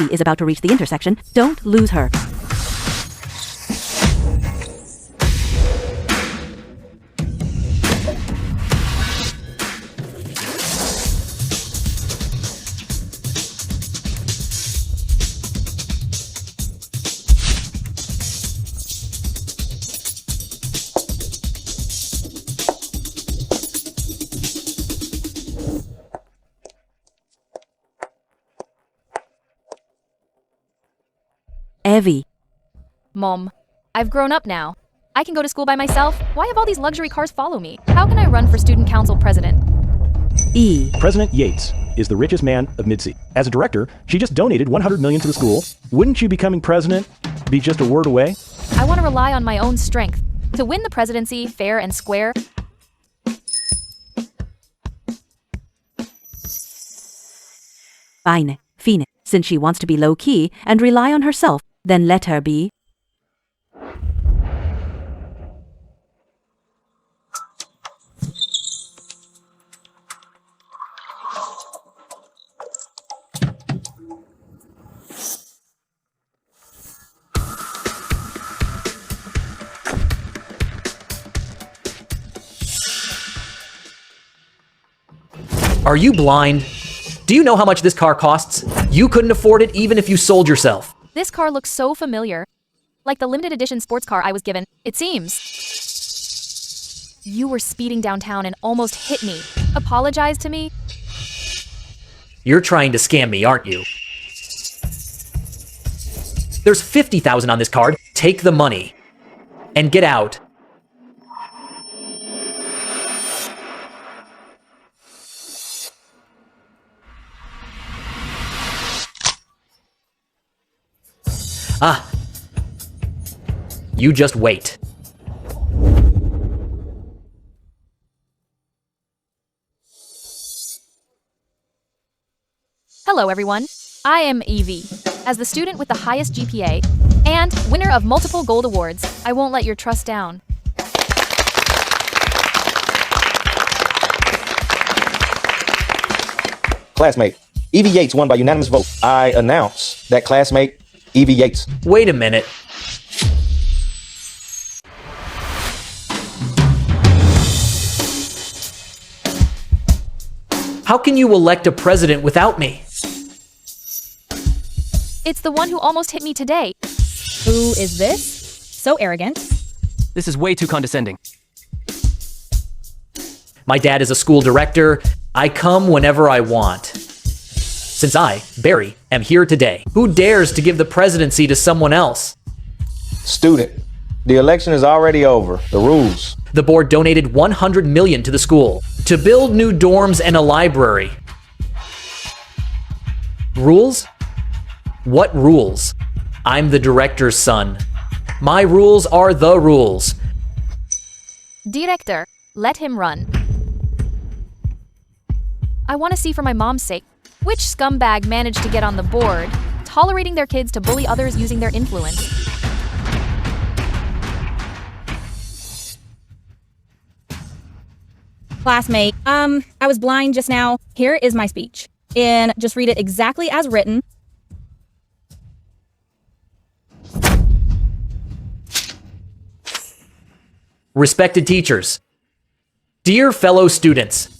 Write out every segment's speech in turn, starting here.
Evie is about to reach the intersection. Don't lose her. Evie. Mom, I've grown up now. I can go to school by myself. Why have all these luxury cars follow me? How can I run for student council president? E. President Yates is the richest man of Mid-C. As a director, she just donated $100 million to the school. Wouldn't you becoming president be just a word away? I want to rely on my own strength. To win the presidency fair and square, Fine. Since she wants to be low-key and rely on herself, then let her be. Are you blind? Do you know how much this car costs? You couldn't afford it even if you sold yourself. this car looks so familiar. Like the limited edition sports car I was given, it seems. You were speeding downtown and almost hit me. Apologize to me? You're trying to scam me, aren't you? There's $50,000 on this card. Take the money. And get out. Ah. You just wait. Hello, everyone. I am Evie. As the student with the highest GPA and winner of multiple gold awards, I won't let your trust down. Classmate, Evie Yates won by unanimous vote. I announce that classmate Evie Yates. Wait a minute. How can you elect a president without me? It's the one who almost hit me today. Who is this? So arrogant. This is way too condescending. My dad is a school director. I come whenever I want. Since I, Barry, am here today, who dares to give the presidency to someone else? Student, the election is already over. The rules. The board donated $100 million to the school to build new dorms and a library. Rules? What rules? I'm the director's son. My rules are the rules. Director, let him run. I want to see for my mom's sake, which scumbag managed to get on the board, tolerating their kids to bully others using their influence. Classmate, I was blind just now. Here is my speech. And just read it exactly as written. Respected teachers, dear fellow students,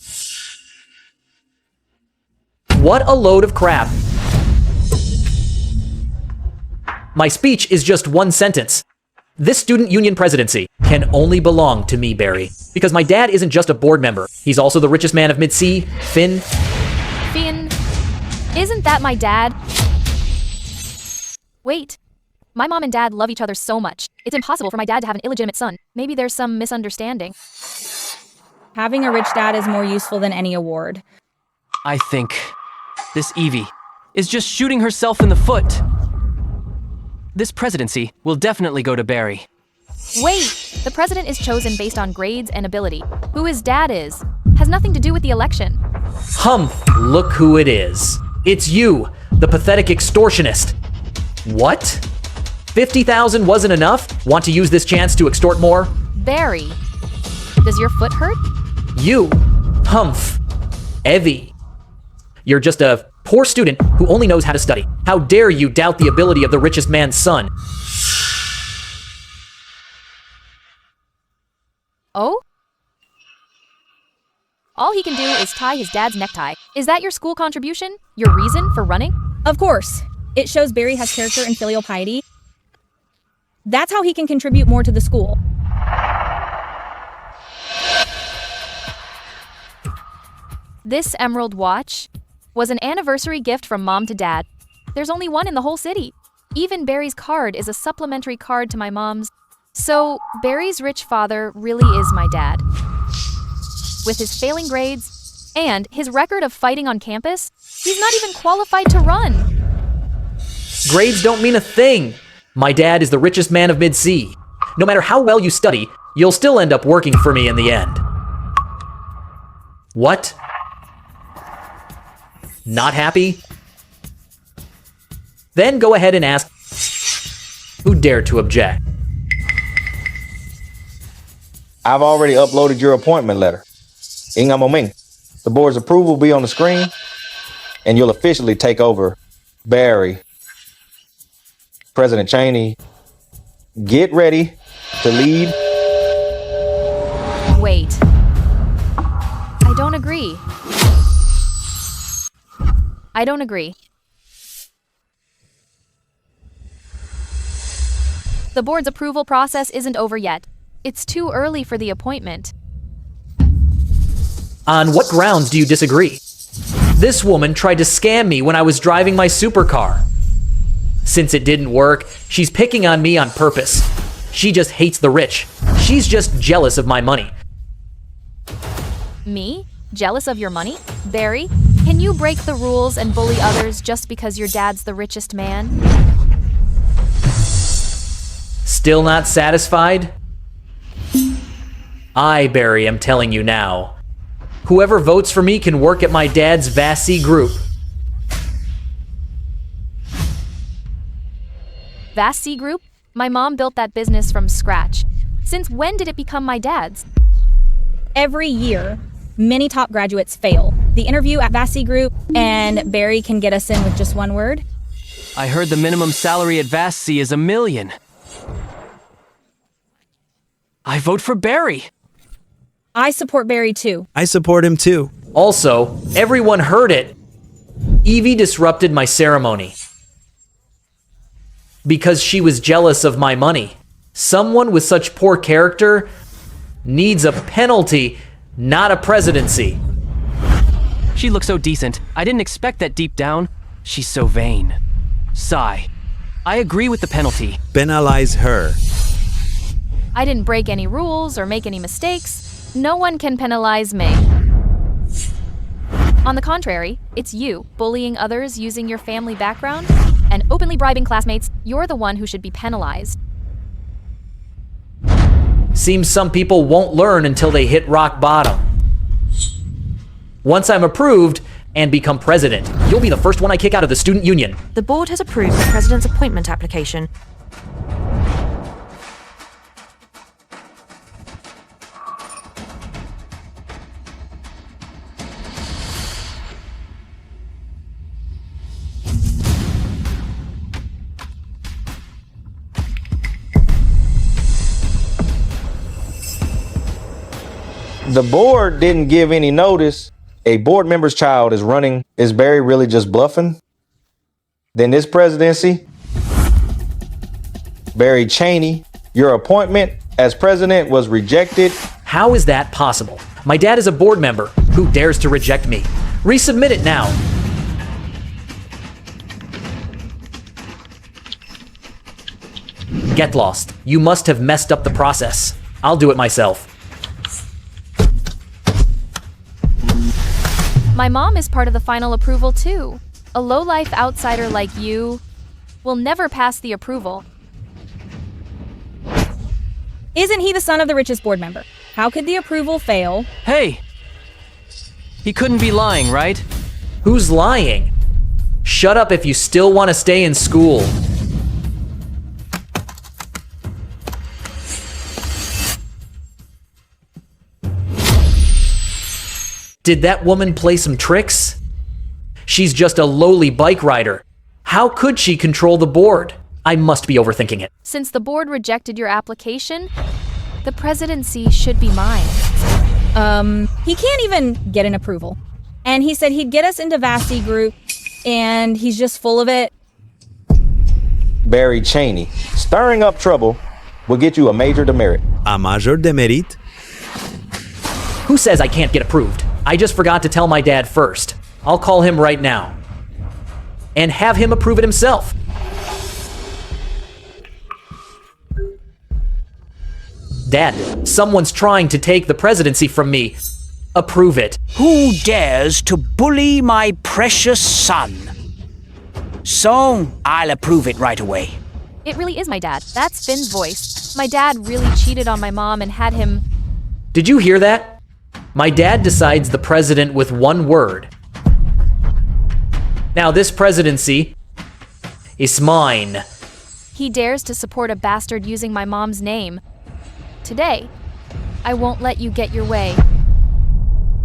what a load of crap. My speech is just one sentence. This student union presidency can only belong to me, Barry, because my dad isn't just a board member. He's also the richest man of Mid-C, Finn. Finn, isn't that my dad? Wait, my mom and dad love each other so much. It's impossible for my dad to have an illegitimate son. Maybe there's some misunderstanding. Having a rich dad is more useful than any award. I think this Evie is just shooting herself in the foot. This presidency will definitely go to Barry. Wait, the president is chosen based on grades and ability. Who his dad is has nothing to do with the election. Humph, look who it is. It's you, the pathetic extortionist. What? $50,000 wasn't enough? Want to use this chance to extort more? Barry, does your foot hurt? You, Humph, Evie. You're just a Poor student who only knows how to study. How dare you doubt the ability of the richest man's son? Oh? All he can do is tie his dad's necktie. Is that your school contribution? Your reason for running? Of course. It shows Barry has character and filial piety. That's how he can contribute more to the school. This emerald watch was an anniversary gift from mom to dad. There's only one in the whole city. Even Barry's card is a supplementary card to my mom's. So, Barry's rich father really is my dad. With his failing grades and his record of fighting on campus, he's not even qualified to run. Grades don't mean a thing. My dad is the richest man of Mid-C. No matter how well you study, you'll still end up working for me in the end. What? Not happy? Then go ahead and ask who dared to object. I've already uploaded your appointment letter. Inga Moming. The board's approval will be on the screen, and you'll officially take over. Barry, President Cheney, get ready to lead. Wait. I don't agree. I don't agree. The board's approval process isn't over yet. It's too early for the appointment. On what grounds do you disagree? This woman tried to scam me when I was driving my supercar. Since it didn't work, she's picking on me on purpose. She just hates the rich. She's just jealous of my money. Me? Jealous of your money? Barry, can you break the rules and bully others just because your dad's the richest man? Still not satisfied? I, Barry, am telling you now. Whoever votes for me can work at my dad's Vassy group. Vassy Group? My mom built that business from scratch. Since when did it become my dad's? Every year, many top graduates fail the interview at Vassy Group, and Barry can get us in with just one word. I heard the minimum salary at Vassy is $1 million. I vote for Barry. I support Barry too. I support him too. Also, everyone heard it. Evie disrupted my ceremony because she was jealous of my money. Someone with such poor character needs a penalty, not a presidency. She looks so decent. I didn't expect that deep down. She's so vain. Sigh. I agree with the penalty. Penalize her. I didn't break any rules or make any mistakes. No one can penalize me. On the contrary, it's you, bullying others using your family background and openly bribing classmates. You're the one who should be penalized. Seems some people won't learn until they hit rock bottom. Once I'm approved and become president, you'll be the first one I kick out of the student union. The board has approved the president's appointment application. The board didn't give any notice. A board member's child is running. Is Barry really just bluffing? Then this presidency, Barry Cheney, your appointment as president was rejected. How is that possible? My dad is a board member. Who dares to reject me? Resubmit it now. Get lost. You must have messed up the process. I'll do it myself. My mom is part of the final approval too. A low-life outsider like you will never pass the approval. Isn't he the son of the richest board member? How could the approval fail? Hey! He couldn't be lying, right? Who's lying? Shut up if you still want to stay in school. Did that woman play some tricks? She's just a lowly bike rider. How could she control the board? I must be overthinking it. Since the board rejected your application, the presidency should be mine. He can't even get an approval. And he said he'd get us into Vassy Group, and he's just full of it. Barry Cheney. Stirring up trouble will get you a major demerit. A major demerit? Who says I can't get approved? I just forgot to tell my dad first. I'll call him right now. And have him approve it himself. Dad, someone's trying to take the presidency from me. Approve it. Who dares to bully my precious son? So, I'll approve it right away. It really is my dad. That's Finn's voice. My dad really cheated on my mom and had him... Did you hear that? My dad decides the president with one word. Now this presidency is mine. He dares to support a bastard using my mom's name. Today, I won't let you get your way.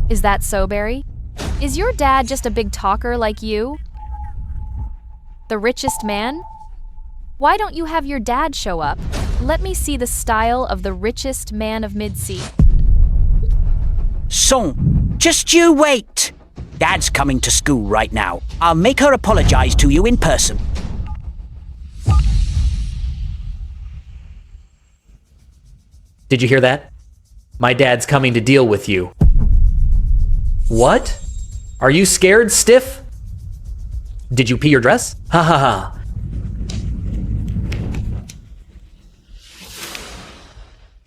Is that so, Barry? Is your dad just a big talker like you? The richest man? Why don't you have your dad show up? Let me see the style of the richest man of Midsea. So, just you wait. Dad's coming to school right now. I'll make her apologize to you in person. Did you hear that? My dad's coming to deal with you. What? Are you scared, stiff? Did you pee your dress? Ha ha ha.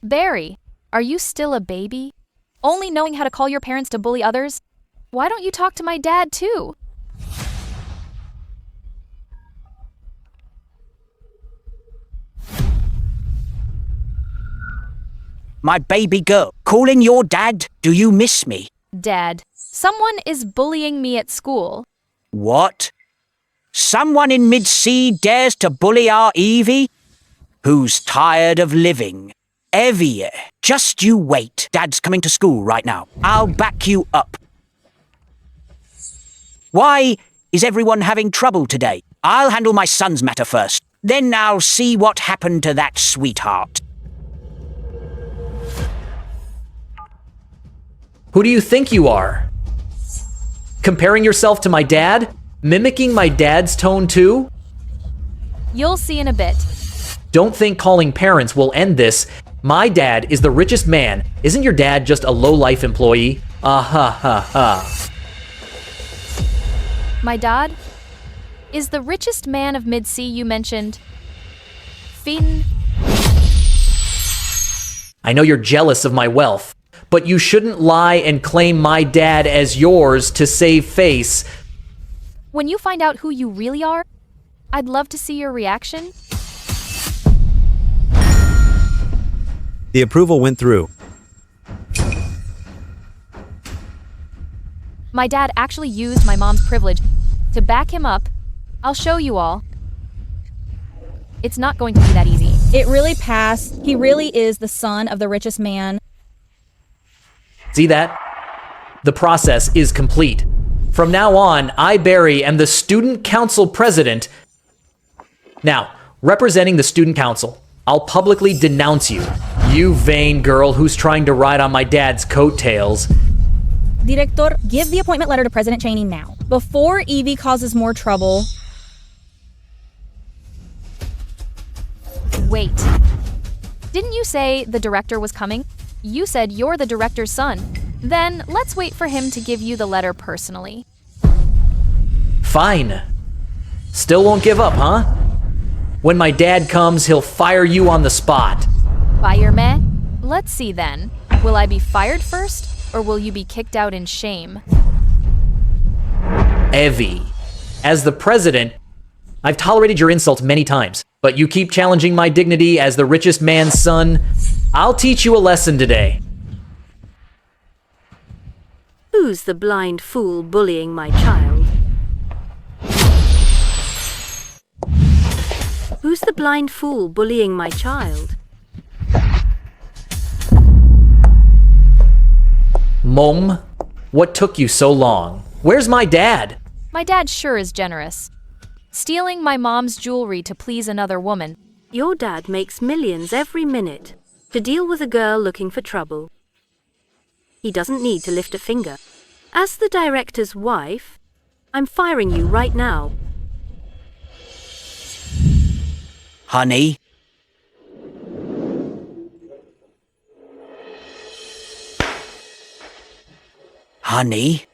Barry, are you still a baby? Only knowing how to call your parents to bully others? Why don't you talk to my dad too? My baby girl, calling your dad? Do you miss me? Dad, someone is bullying me at school. What? Someone in Midsea dares to bully our Evie? Who's tired of living? Evie, just you wait. Dad's coming to school right now. I'll back you up. Why is everyone having trouble today? I'll handle my son's matter first. Then I'll see what happened to that sweetheart. Who do you think you are? Comparing yourself to my dad? Mimicking my dad's tone too? You'll see in a bit. Don't think calling parents will end this. My dad is the richest man. Isn't your dad just a low-life employee? Ah ha ha ha. My dad is the richest man of Midsea you mentioned. Finn. I know you're jealous of my wealth, but you shouldn't lie and claim my dad as yours to save face. When you find out who you really are, I'd love to see your reaction. The approval went through. My dad actually used my mom's privilege to back him up. I'll show you all. It's not going to be that easy. It really passed. He really is the son of the richest man. See that? The process is complete. From now on, I, Barry, am the student council president. Now, representing the student council, I'll publicly denounce you. You vain girl who's trying to ride on my dad's coattails. Director, give the appointment letter to President Cheney now, before Evie causes more trouble. Wait. Didn't you say the director was coming? You said you're the director's son. Then let's wait for him to give you the letter personally. Fine. Still won't give up, huh? When my dad comes, he'll fire you on the spot. Fire me? Let's see then. Will I be fired first, or will you be kicked out in shame? Evie, as the president, I've tolerated your insults many times, but you keep challenging my dignity as the richest man's son. I'll teach you a lesson today. Who's the blind fool bullying my child? Who's the blind fool bullying my child? Mom, what took you so long? Where's my dad? My dad sure is generous. Stealing my mom's jewelry to please another woman. Your dad makes millions every minute to deal with a girl looking for trouble. He doesn't need to lift a finger. As the director's wife, I'm firing you right now. Honey? Honey?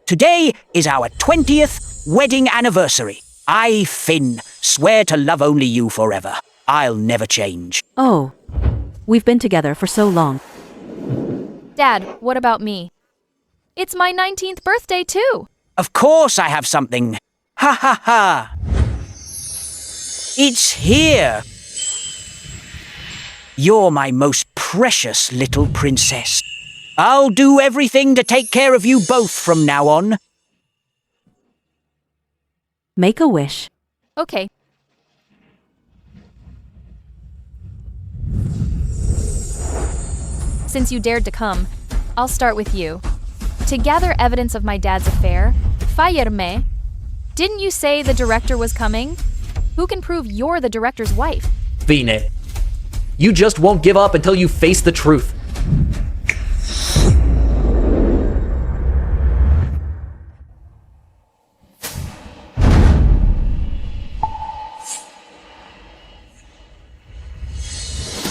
Today is our 20th wedding anniversary. I, Finn, swear to love only you forever. I'll never change. Oh, we've been together for so long. Dad, what about me? It's my 19th birthday too. Of course I have something. Ha ha ha. It's here. You're my most precious little princess. I'll do everything to take care of you both from now on. Make a wish. Okay. Since you dared to come, I'll start with you. To gather evidence of my dad's affair, fire me. Didn't you say the director was coming? Who can prove you're the director's wife? Fine. You just won't give up until you face the truth.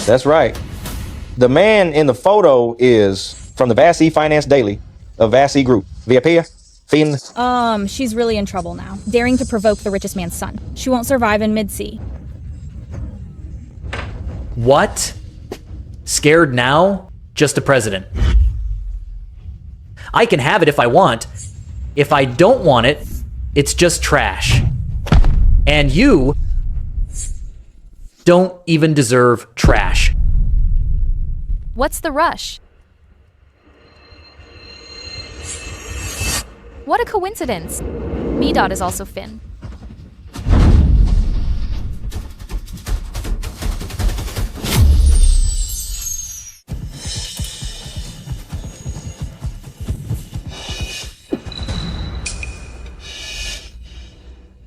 That's right. The man in the photo is from the Vassy Finance Daily of Vassy Group. Via Finn. She's really in trouble now, daring to provoke the richest man's son. She won't survive in mid-sea. What? Scared now? Just a president. I can have it if I want. If I don't want it, it's just trash. And you don't even deserve trash. What's the rush? What a coincidence. Medot is also Finn.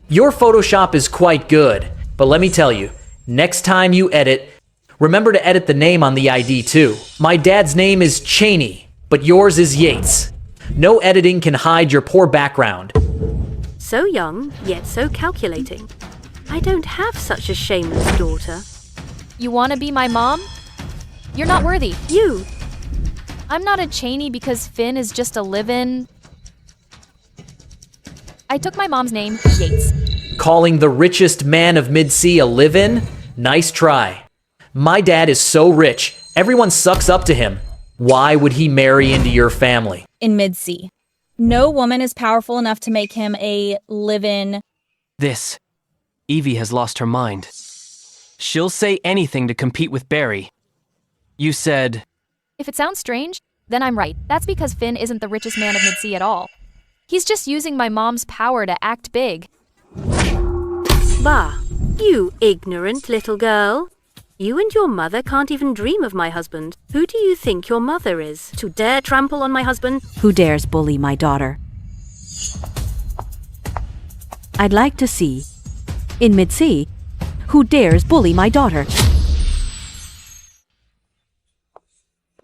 Your Photoshop is quite good, but let me tell you, next time you edit, remember to edit the name on the ID too. My dad's name is Cheney, but yours is Yates. No editing can hide your poor background. So young, yet so calculating. I don't have such a shameless daughter. You want to be my mom? You're not worthy. You! I'm not a Cheney because Finn is just a live-in. I took my mom's name, Yates. Calling the richest man of mid-sea a live-in? Nice try. My dad is so rich, everyone sucks up to him. Why would he marry into your family? In mid-sea. No woman is powerful enough to make him a live-in. This. Evie has lost her mind. She'll say anything to compete with Barry. You said... If it sounds strange, then I'm right. That's because Finn isn't the richest man of mid-sea at all. He's just using my mom's power to act big. Bah, you ignorant little girl. You and your mother can't even dream of my husband. Who do you think your mother is, to dare trample on my husband? Who dares bully my daughter? I'd like to see, in mid-sea, who dares bully my daughter?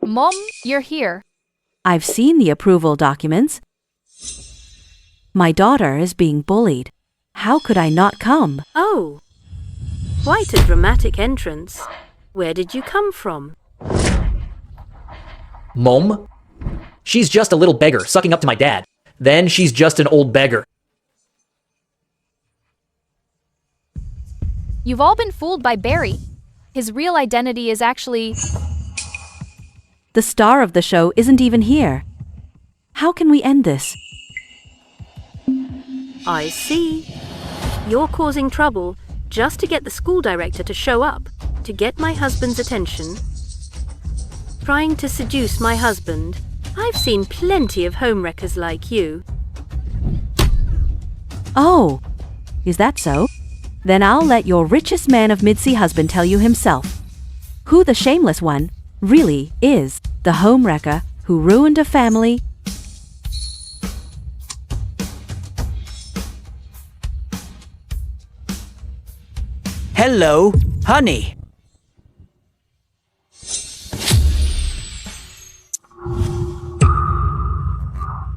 Mom, you're here. I've seen the approval documents. My daughter is being bullied. How could I not come? Oh, quite a dramatic entrance. Where did you come from? Mom? She's just a little beggar sucking up to my dad. Then she's just an old beggar. You've all been fooled by Barry. His real identity is actually... The star of the show isn't even here. How can we end this? I see. You're causing trouble just to get the school director to show up, to get my husband's attention. Trying to seduce my husband. I've seen plenty of homewreckers like you. Oh, is that so? Then I'll let your richest man of mid-sea husband tell you himself. Who the shameless one really is. The homewrecker who ruined a family. Hello, honey.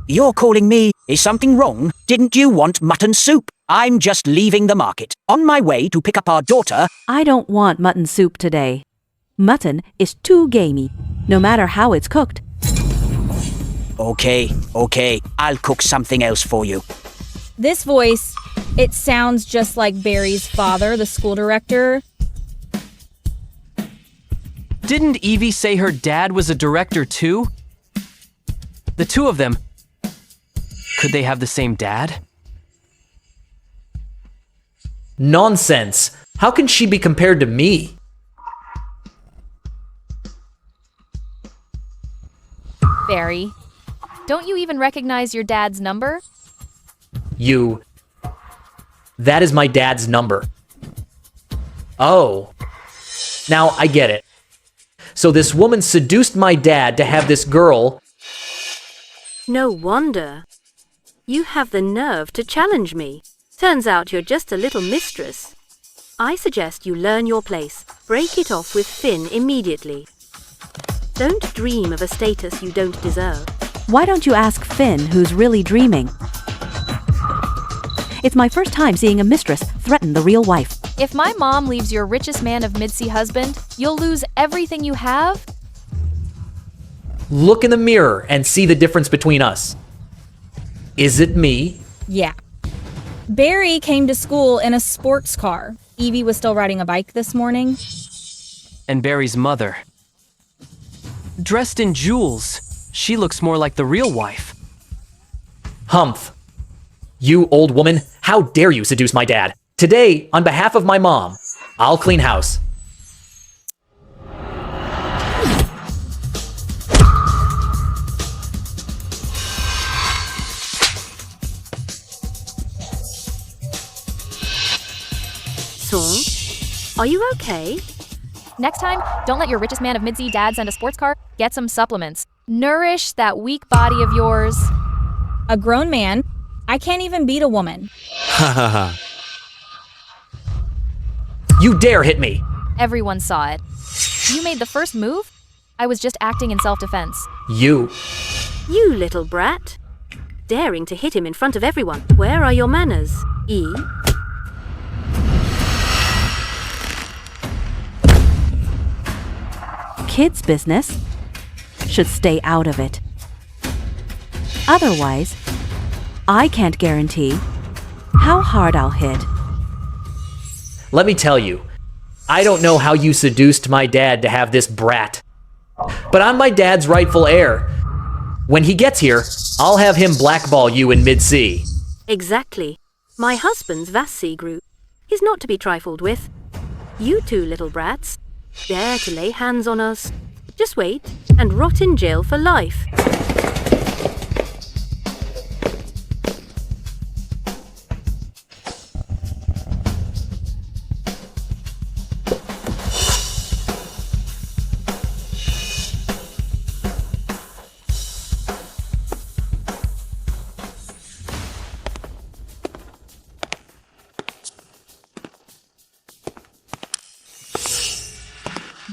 You're calling me? Is something wrong? Didn't you want mutton soup? I'm just leaving the market. On my way to pick up our daughter. I don't want mutton soup today. Mutton is too gamey, no matter how it's cooked. Okay. I'll cook something else for you. This voice, it sounds just like Barry's father, the school director. Didn't Evie say her dad was a director too? The two of them. Could they have the same dad? Nonsense. How can she be compared to me? Barry, don't you even recognize your dad's number? That is my dad's number. Oh. Now I get it. So this woman seduced my dad to have this girl. No wonder. You have the nerve to challenge me. Turns out you're just a little mistress. I suggest you learn your place. Break it off with Finn immediately. Don't dream of a status you don't deserve. Why don't you ask Finn, who's really dreaming? It's my first time seeing a mistress threaten the real wife. If my mom leaves your richest man of Midsea husband, you'll lose everything you have? Look in the mirror and see the difference between us. Is it me? Yeah. Barry came to school in a sports car. Evie was still riding a bike this morning. And Barry's mother. Dressed in jewels, she looks more like the real wife. Humph. You old woman, how dare you seduce my dad? Today, on behalf of my mom, I'll clean house. Song, are you okay? Next time, don't let your richest man of Midsea dad send a sports car. Get some supplements. Nourish that weak body of yours. A grown man. I can't even beat a woman. Ha ha ha. You dare hit me! Everyone saw it. You made the first move? I was just acting in self-defense. You little brat. Daring to hit him in front of everyone. Where are your manners, E? Kids' business should stay out of it. Otherwise, I can't guarantee how hard I'll hit. Let me tell you, I don't know how you seduced my dad to have this brat. But I'm my dad's rightful heir. When he gets here, I'll have him blackball you in Midsea. Exactly. My husband's Vassy group is not to be trifled with. You two little brats dare to lay hands on us. Just wait and rot in jail for life.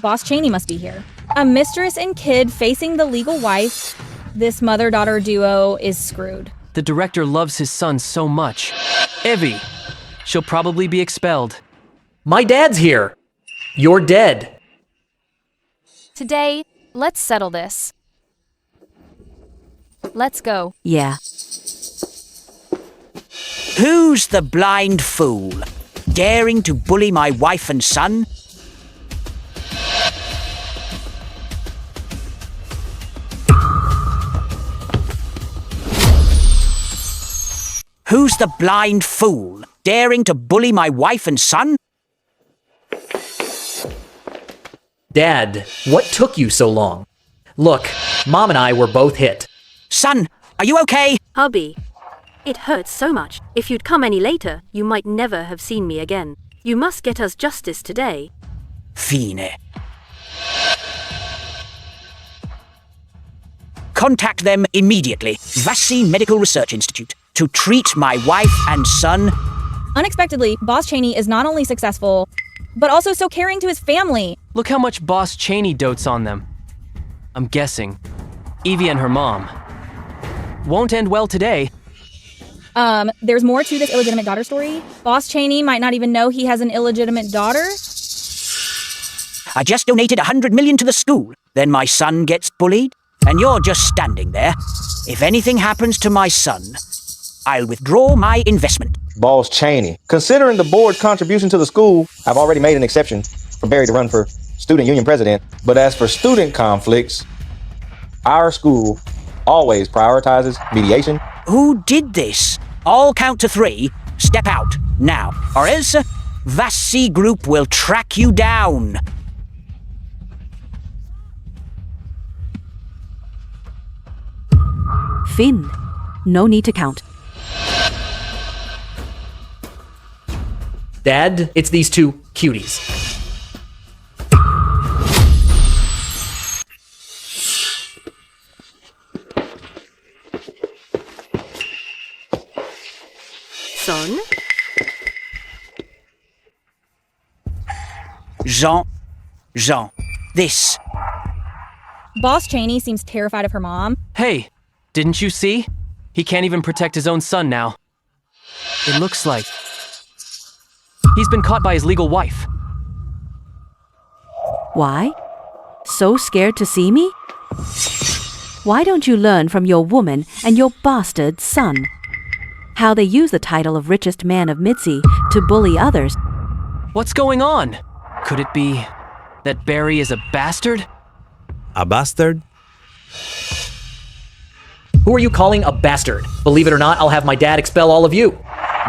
Boss Cheney must be here. A mistress and kid facing the legal wife. This mother-daughter duo is screwed. The director loves his son so much. Evie. She'll probably be expelled. My dad's here. You're dead. Today, let's settle this. Let's go. Yeah. Who's the blind fool? Daring to bully my wife and son? Who's the blind fool? Daring to bully my wife and son? Dad, what took you so long? Look, Mom and I were both hit. Son, are you okay? Hubby, it hurts so much. If you'd come any later, you might never have seen me again. You must get us justice today. Fine. Contact them immediately. Vassy Medical Research Institute. To treat my wife and son. Unexpectedly, Boss Cheney is not only successful, but also so caring to his family. Look how much Boss Cheney dotes on them. I'm guessing Evie and her mom won't end well today. There's more to this illegitimate daughter story. Boss Cheney might not even know he has an illegitimate daughter. I just donated 100 million to the school. Then my son gets bullied, and you're just standing there. If anything happens to my son, I'll withdraw my investment. Boss Cheney. Considering the board's contribution to the school, I've already made an exception for Barry to run for student union president. But as for student conflicts, our school always prioritizes mediation. Who did this? I'll count to 3. Step out, now, or else Vassy Group will track you down. Finn, no need to count. Dad, it's these two cuties. Son? Jean, this. Boss Cheney seems terrified of her mom. Hey, didn't you see? He can't even protect his own son now. It looks like he's been caught by his legal wife. Why? So scared to see me? Why don't you learn from your woman and your bastard son? How they use the title of richest man of Mitzi to bully others. What's going on? Could it be that Barry is a bastard? A bastard? Who are you calling a bastard? Believe it or not, I'll have my dad expel all of you.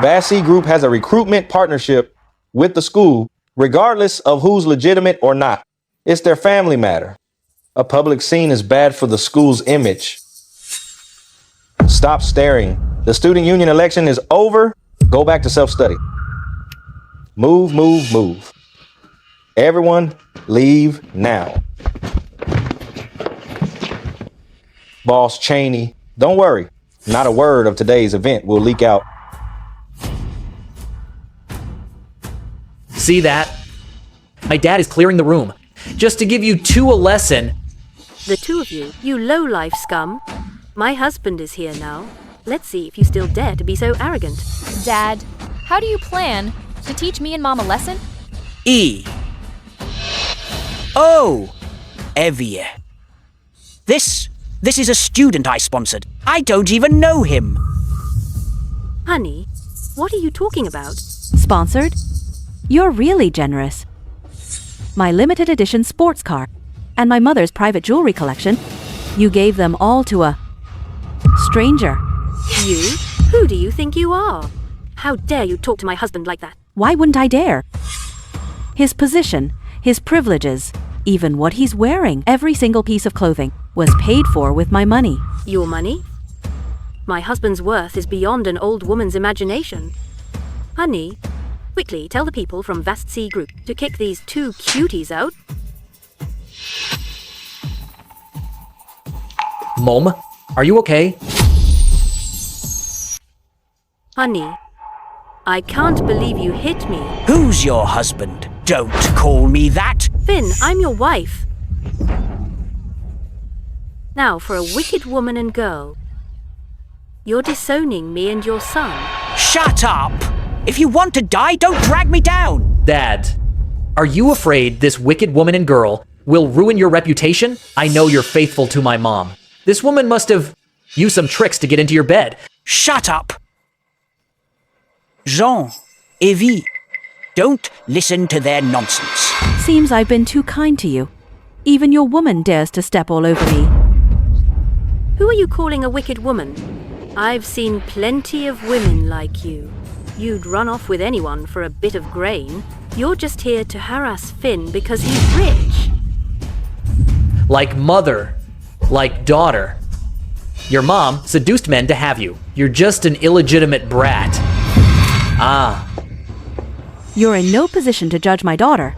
Vassy Group has a recruitment partnership with the school, regardless of who's legitimate or not. It's their family matter. A public scene is bad for the school's image. Stop staring. The student union election is over. Go back to self-study. Move, move, move. Everyone, leave now. Boss Cheney, don't worry. Not a word of today's event will leak out. See that? My dad is clearing the room. Just to give you two a lesson. The two of you, you low-life scum. My husband is here now. Let's see if you still dare to be so arrogant. Dad, how do you plan to teach me and Mom a lesson? E. Oh, Evie. This is a student I sponsored. I don't even know him. Honey, what are you talking about? Sponsored? You're really generous. My limited edition sports car and my mother's private jewelry collection, you gave them all to a stranger. You? Who do you think you are? How dare you talk to my husband like that? Why wouldn't I dare? His position, his privileges, even what he's wearing, every single piece of clothing, was paid for with my money. Your money? My husband's worth is beyond an old woman's imagination. Honey, quickly tell the people from Vassy Group to kick these two cuties out. Mom, are you okay? Honey, I can't believe you hit me. Who's your husband? Don't call me that. Finn, I'm your wife. Now for a wicked woman and girl. You're disowning me and your son. Shut up! If you want to die, don't drag me down! Dad, are you afraid this wicked woman and girl will ruin your reputation? I know you're faithful to my mom. This woman must have used some tricks to get into your bed. Shut up! Jean, Evie, don't listen to their nonsense. Seems I've been too kind to you. Even your woman dares to step all over me. Who are you calling a wicked woman? I've seen plenty of women like you. You'd run off with anyone for a bit of grain. You're just here to harass Finn because he's rich. Like mother, like daughter. Your mom seduced men to have you. You're just an illegitimate brat. Ah. You're in no position to judge my daughter.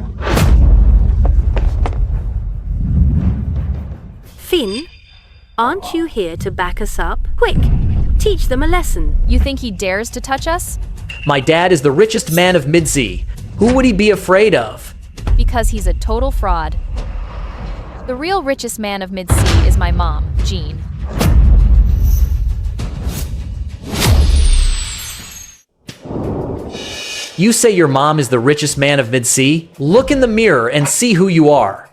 Finn, aren't you here to back us up? Quick, teach them a lesson. You think he dares to touch us? My dad is the richest man of Midsea. Who would he be afraid of? Because he's a total fraud. The real richest man of Mid-Sea is my mom, Jean. You say your mom is the richest man of Mid-Sea? Look in the mirror and see who you are.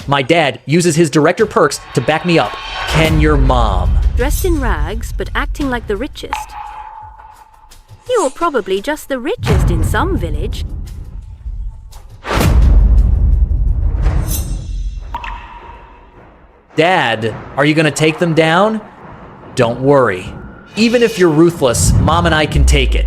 My dad uses his director perks to back me up. Can your mom? Dressed in rags, but acting like the richest. You're probably just the richest in some village. Dad, are you gonna take them down? Don't worry. Even if you're ruthless, Mom and I can take it.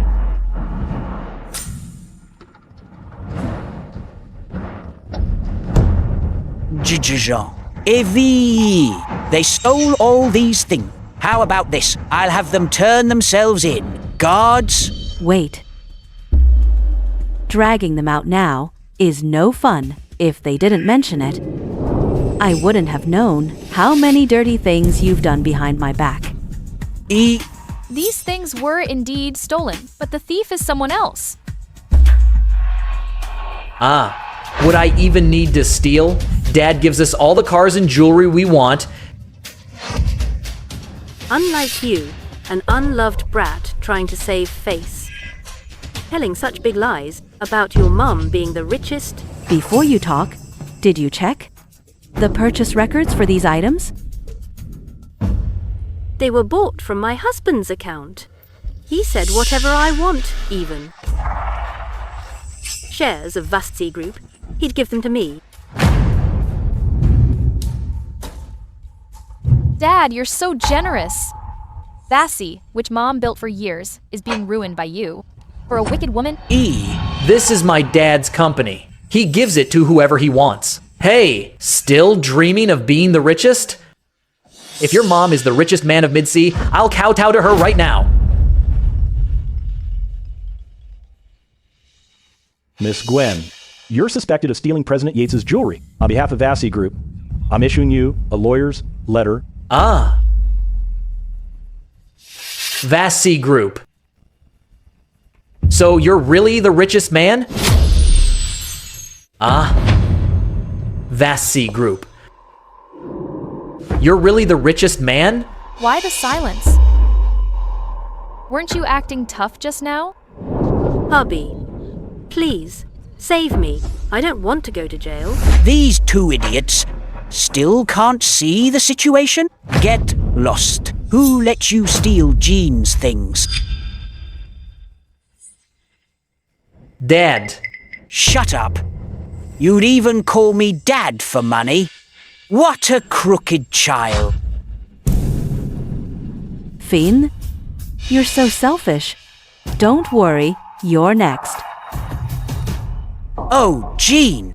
Jean. Evie! They stole all these things. How about this? I'll have them turn themselves in. Guards? Wait. Dragging them out now is no fun. If they didn't mention it, I wouldn't have known how many dirty things you've done behind my back. These things were indeed stolen, but the thief is someone else. Would I even need to steal? Dad gives us all the cars and jewelry we want. Unlike you, an unloved brat trying to save face. Telling such big lies about your mum being the richest. Before you talk, did you check the purchase records for these items? They were bought from my husband's account. He said whatever I want, even. Shares of Vasti Group, he'd give them to me. Dad, you're so generous. Vasi, which Mom built for years, is being ruined by you. For a wicked woman? This is my dad's company. He gives it to whoever he wants. Hey, still dreaming of being the richest? If your mom is the richest man of Mid-Sea, I'll kowtow to her right now. Miss Gwen, you're suspected of stealing President Yates's jewelry. On behalf of Vasi Group, I'm issuing you a lawyer's letter. Vasi Group. So you're really the richest man? Vasi Group. You're really the richest man? Why the silence? Weren't you acting tough just now? Hubby, please, save me. I don't want to go to jail. These two idiots still can't see the situation? Get lost. Who let you steal Jean's things? Dad. Shut up. You'd even call me Dad for money? What a crooked child. Finn, you're so selfish. Don't worry, you're next. Oh, Jean.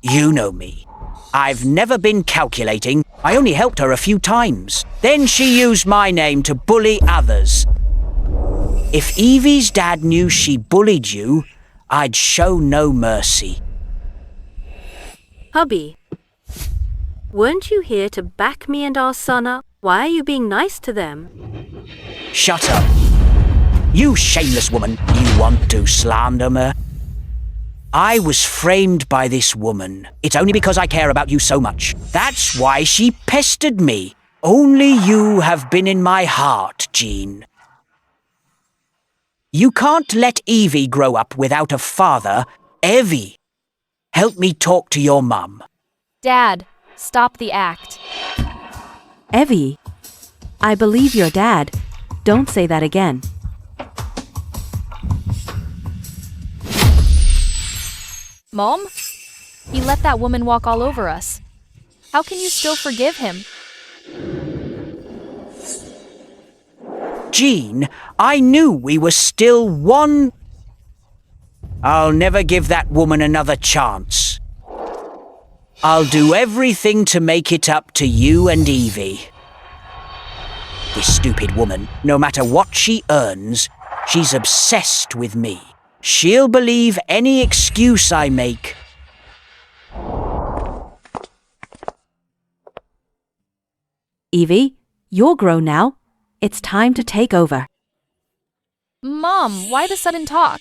You know me. I've never been calculating. I only helped her a few times. Then she used my name to bully others. If Evie's dad knew she bullied you, I'd show no mercy. Hubby, weren't you here to back me and our son up? Why are you being nice to them? Shut up. You shameless woman. You want to slander me? I was framed by this woman. It's only because I care about you so much. That's why she pestered me. Only you have been in my heart, Jean. You can't let Evie grow up without a father. Evie, help me talk to your mum. Dad, stop the act. Evie, I believe your dad. Don't say that again. Mom? He let that woman walk all over us. How can you still forgive him? Jean, I knew we were still one. I'll never give that woman another chance. I'll do everything to make it up to you and Evie. This stupid woman, no matter what she earns, she's obsessed with me. She'll believe any excuse I make. Evie, you're grown now. It's time to take over. Mom, why the sudden talk?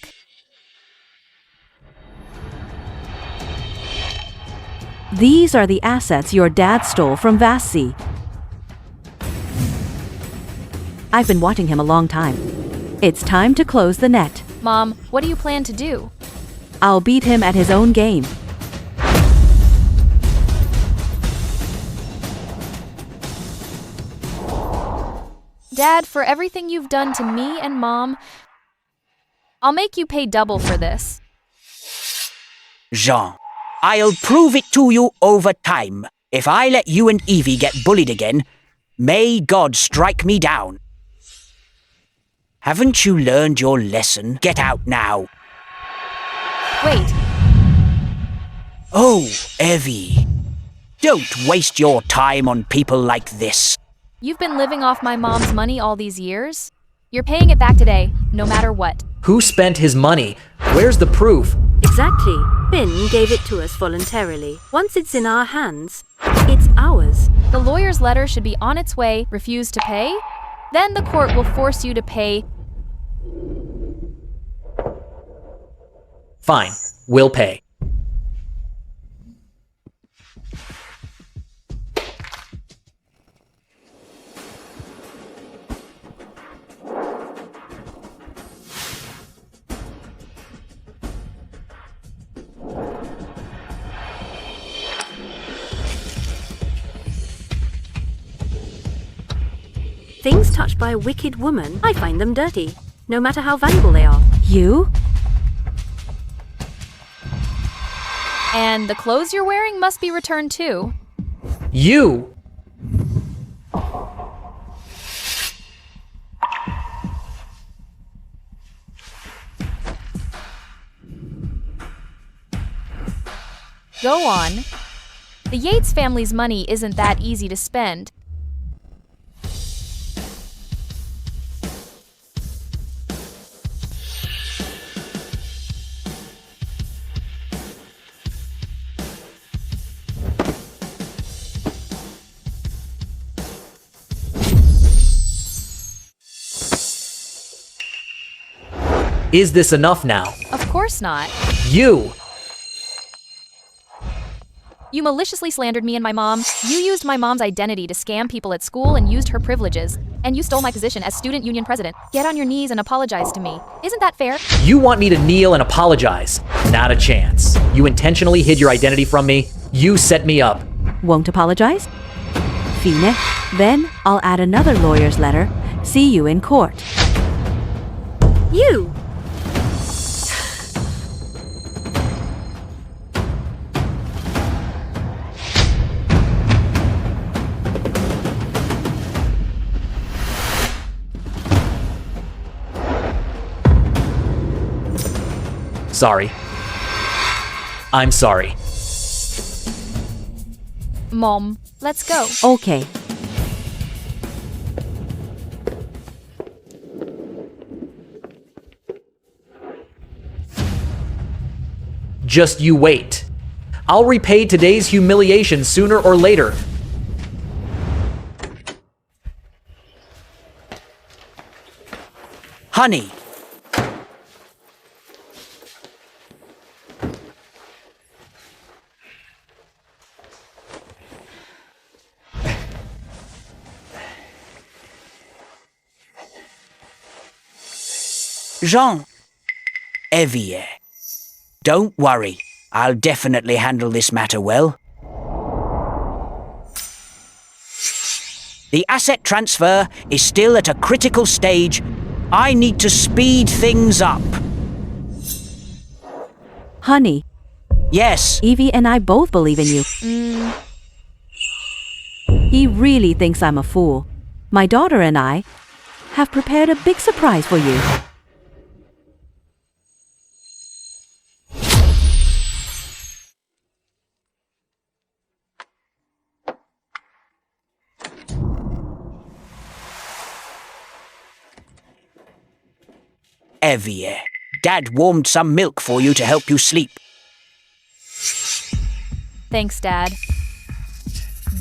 These are the assets your dad stole from Vasi. I've been watching him a long time. It's time to close the net. Mom, what do you plan to do? I'll beat him at his own game. Dad, for everything you've done to me and Mom, I'll make you pay double for this. Jean, I'll prove it to you over time. If I let you and Evie get bullied again, may God strike me down. Haven't you learned your lesson? Get out now. Wait, Oh, Evie. Don't waste your time on people like this. you've been living off my mom's money all these years? You're paying it back today, no matter what. Who spent his money? Where's the proof? Exactly. Finn gave it to us voluntarily. Once it's in our hands, it's ours. The lawyer's letter should be on its way. Refuse to pay? Then the court will force you to pay. Fine, we'll pay. Things touched by a wicked woman, I find them dirty, no matter how valuable they are. You? And the clothes you're wearing must be returned too. You! Go on. The Yates family's money isn't that easy to spend. Is this enough now? Of course not. You! You maliciously slandered me and my mom. You used my mom's identity to scam people at school and used her privileges. And you stole my position as student union president. Get on your knees and apologize to me. Isn't that fair? You want me to kneel and apologize? Not a chance. You intentionally hid your identity from me. You set me up. Won't apologize? Fine. Then I'll add another lawyer's letter. See you in court. You! Sorry. I'm sorry. Mom, let's go. Okay. Just you wait. I'll repay today's humiliation sooner or later. Honey, Jean, Evie, don't worry. I'll definitely handle this matter well. The asset transfer is still at a critical stage. I need to speed things up. Honey, Yes, Evie and I both believe in you. He really thinks I'm a fool. My daughter and I have prepared a big surprise for you. Evie, Dad warmed some milk for you to help you sleep. Thanks, Dad.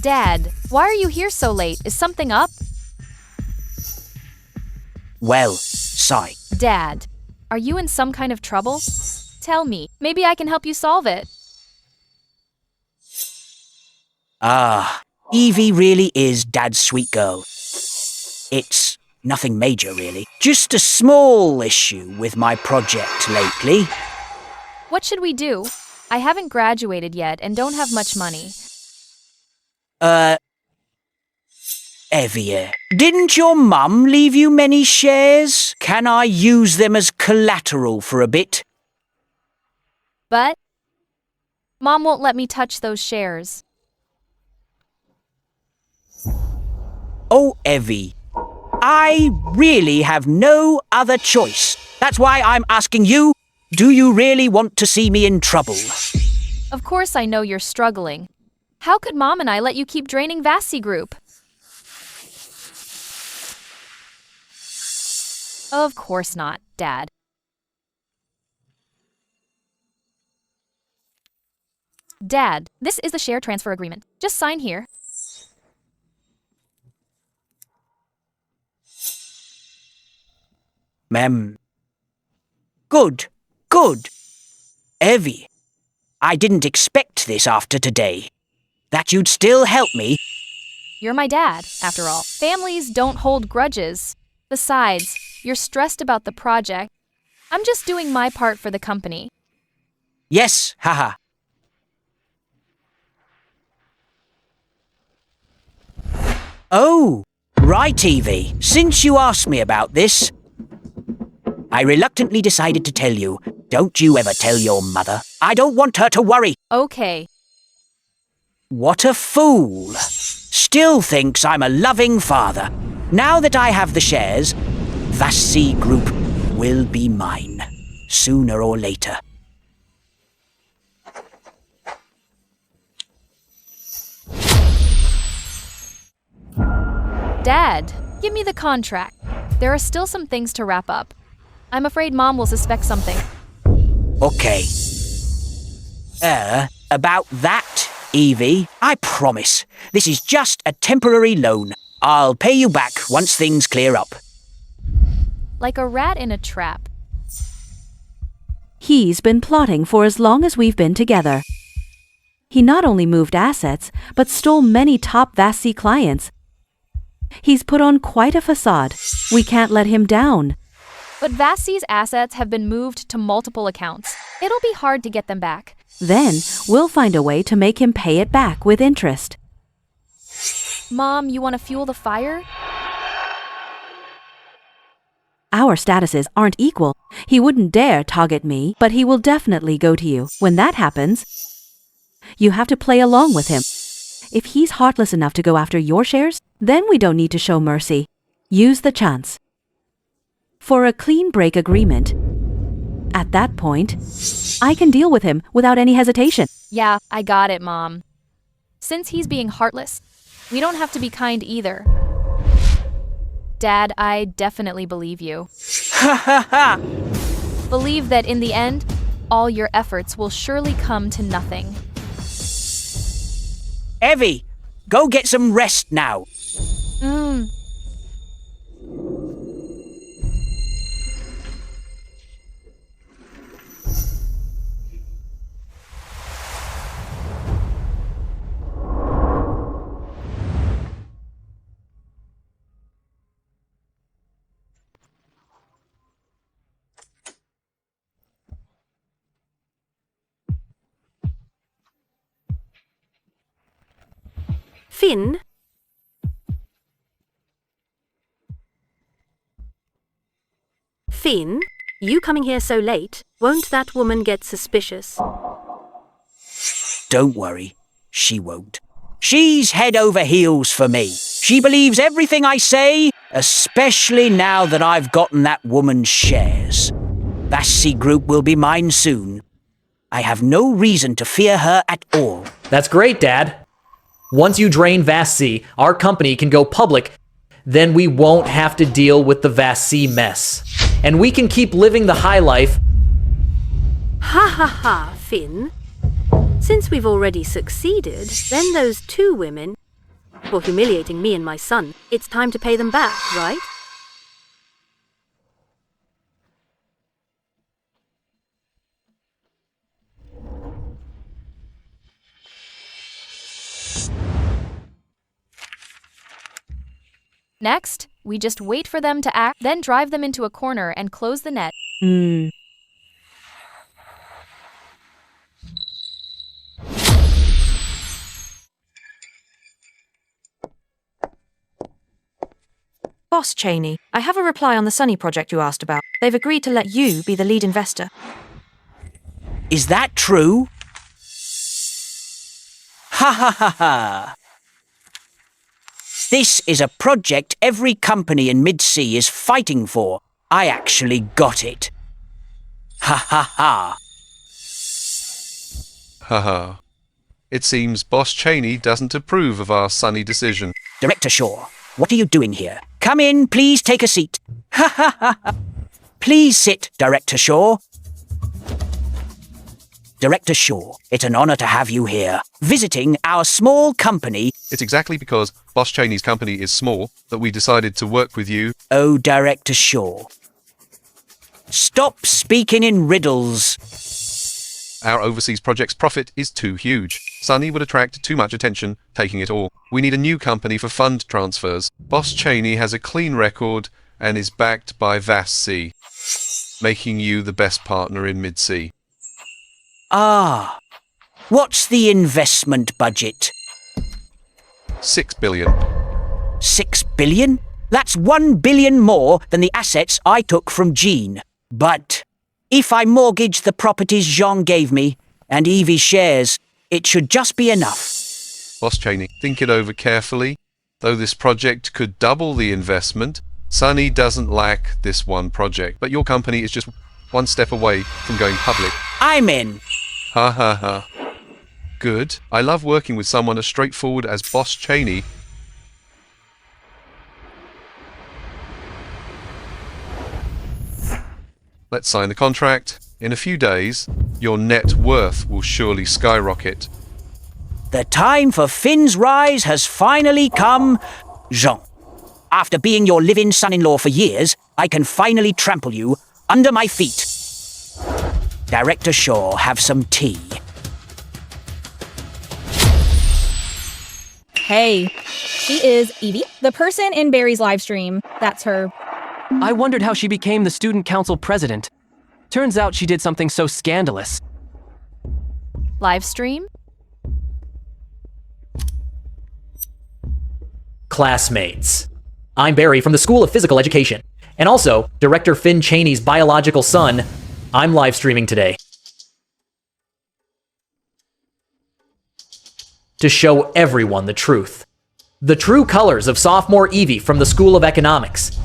Dad, why are you here so late? Is something up? Well, sigh. Dad, are you in some kind of trouble? Tell me. Maybe I can help you solve it. Ah, Evie really is Dad's sweet girl. It's nothing major, really. Just a small issue with my project lately. What should we do? I haven't graduated yet and don't have much money. Evie, didn't your mum leave you many shares? Can I use them as collateral for a bit? But Mom won't let me touch those shares. Oh, Evie, I really have no other choice. That's why I'm asking you, do you really want to see me in trouble? Of course I know you're struggling. How could Mom and I let you keep draining Vassy Group? Of course not, Dad. Dad, this is the share transfer agreement. Just sign here. Ma'am. Good, good. Evie, I didn't expect this after today. That you'd still help me. You're my dad, after all. Families don't hold grudges. Besides, you're stressed about the project. I'm just doing my part for the company. Yes, haha. Oh, right, Evie. Since you asked me about this, I reluctantly decided to tell you. Don't you ever tell your mother. I don't want her to worry. Okay. What a fool. Still thinks I'm a loving father. Now that I have the shares, Vassy Group will be mine. Sooner or later. Dad, give me the contract. There are still some things to wrap up. I'm afraid Mom will suspect something. Okay. About that, Evie, I promise. This is just a temporary loan. I'll pay you back once things clear up. Like a rat in a trap. He's been plotting for as long as we've been together. He not only moved assets, but stole many top Vassy clients. He's put on quite a facade. We can't let him down. But Vassy's assets have been moved to multiple accounts. It'll be hard to get them back. Then we'll find a way to make him pay it back with interest. Mom, you want to fuel the fire? Our statuses aren't equal. He wouldn't dare target me, but he will definitely go to you. When that happens, you have to play along with him. If he's heartless enough to go after your shares, then we don't need to show mercy. Use the chance. For a clean break agreement, at that point, I can deal with him without any hesitation. Yeah, I got it, Mom. Since he's being heartless, we don't have to be kind either. Dad, I definitely believe you. Ha ha ha! Believe that in the end, all your efforts will surely come to nothing. Evie, go get some rest now. Finn? Finn? You coming here so late? Won't that woman get suspicious? Don't worry, she won't. She's head over heels for me. She believes everything I say, especially now that I've gotten that woman's shares. Vassy Group will be mine soon. I have no reason to fear her at all. That's great, Dad. Once you drain Vassy, our company can go public. Then we won't have to deal with the Vassy mess. And we can keep living the high life. Ha ha ha, Finn. Since we've already succeeded, then those two women, for humiliating me and my son, it's time to pay them back, right? Next, we just wait for them to act, then drive them into a corner and close the net. Boss Cheney, I have a reply on the Sunny project you asked about. They've agreed to let you be the lead investor. Is that true? Ha ha ha ha! This is a project every company in Mid-Sea is fighting for. I actually got it. Ha ha ha! Haha. It seems Boss Cheney doesn't approve of our Sunny decision. Director Shaw, what are you doing here? Come in, please take a seat. Ha ha ha! Please sit, Director Shaw. Director Shaw, it's an honor to have you here, visiting our small company. It's exactly because Boss Cheney's company is small that we decided to work with you. Oh, Director Shaw. Stop speaking in riddles. Our overseas project's profit is too huge. Sunny would attract too much attention, taking it all. We need a new company for fund transfers. Boss Cheney has a clean record and is backed by VASC, making you the best partner in Mid-Sea. Ah. What's the investment budget? 6 billion. 6 billion? That's 1 billion more than the assets I took from Jean. But if I mortgage the properties Jean gave me and Evie's shares, it should just be enough. Boss Cheney, think it over carefully. Though this project could double the investment, Sunny doesn't lack this one project. But your company is just one step away from going public. I'm in. Ha ha ha. Good. I love working with someone as straightforward as Boss Cheney. Let's sign the contract. In a few days, your net worth will surely skyrocket. The time for Finn's rise has finally come, Jean. After being your live-in son-in-law for years, I can finally trample you under my feet. Director Shaw, have some tea. Hey, she is Evie, the person in Barry's live stream. That's her. I wondered how she became the student council president. Turns out she did something so scandalous. Live stream? Classmates. I'm Barry from the School of Physical Education. And also, Director Finn Cheney's biological son. I'm live streaming today. To show everyone the truth. The true colors of sophomore Evie from the School of Economics.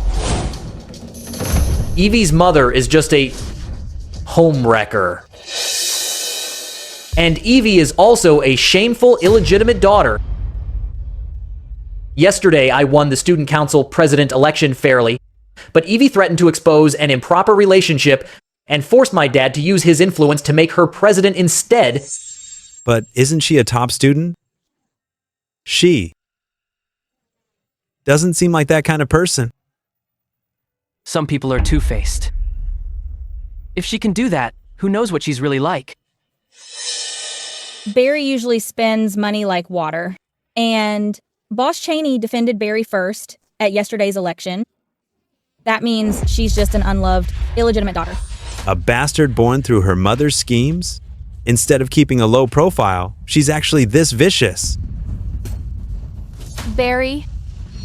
Evie's mother is just a homewrecker. And Evie is also a shameful, illegitimate daughter. Yesterday, I won the student council president election fairly, but Evie threatened to expose an improper relationship and forced my dad to use his influence to make her president instead. But isn't she a top student? She doesn't seem like that kind of person. Some people are two-faced. If she can do that, who knows what she's really like? Barry usually spends money like water. And Boss Cheney defended Barry first at yesterday's election. That means she's just an unloved, illegitimate daughter. A bastard born through her mother's schemes? Instead of keeping a low profile, she's actually this vicious. Barry,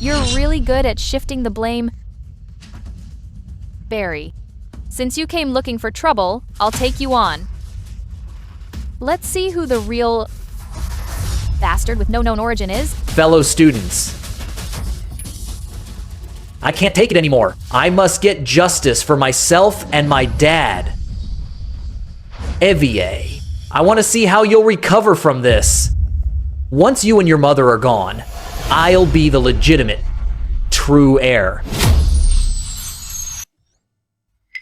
you're really good at shifting the blame. Barry, since you came looking for trouble, I'll take you on. Let's see who the real bastard with no known origin is. Fellow students. I can't take it anymore. I must get justice for myself and my dad. Evie, I want to see how you'll recover from this. Once you and your mother are gone, I'll be the legitimate, true heir.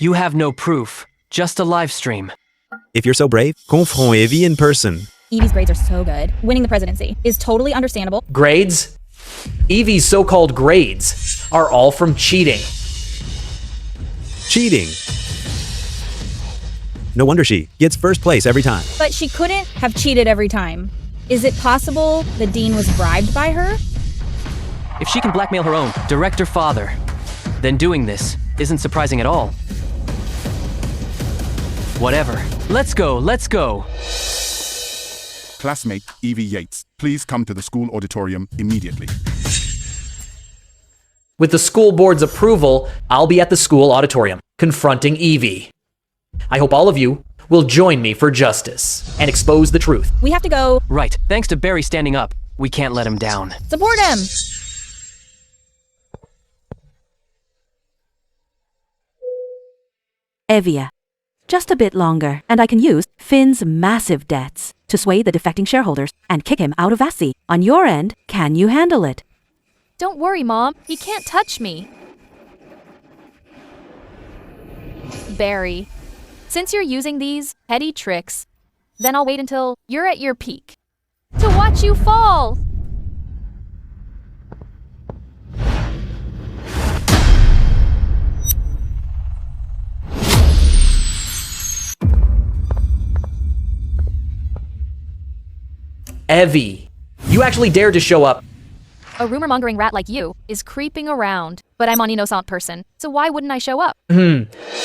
You have no proof, just a live stream. If you're so brave, confront Evie in person. Evie's grades are so good. Winning the presidency is totally understandable. Grades? Evie's so-called grades are all from cheating. Cheating. No wonder she gets first place every time. But she couldn't have cheated every time. Is it possible the dean was bribed by her? If she can blackmail her own director father, then doing this isn't surprising at all. Whatever. Let's go, let's go. Classmate Evie Yates, please come to the school auditorium immediately. With the school board's approval, I'll be at the school auditorium, confronting Evie. I hope all of you will join me for justice and expose the truth. We have to go. Right. Thanks to Barry standing up, we can't let him down. Support him! Evia. Just a bit longer, and I can use Finn's massive debts to sway the defecting shareholders and kick him out of Vassi. On your end, can you handle it? Don't worry, Mom. He can't touch me. Barry, since you're using these petty tricks, then I'll wait until you're at your peak to watch you fall. Evie, you actually dared to show up. A rumor-mongering rat like you is creeping around, but I'm an innocent person, so why wouldn't I show up?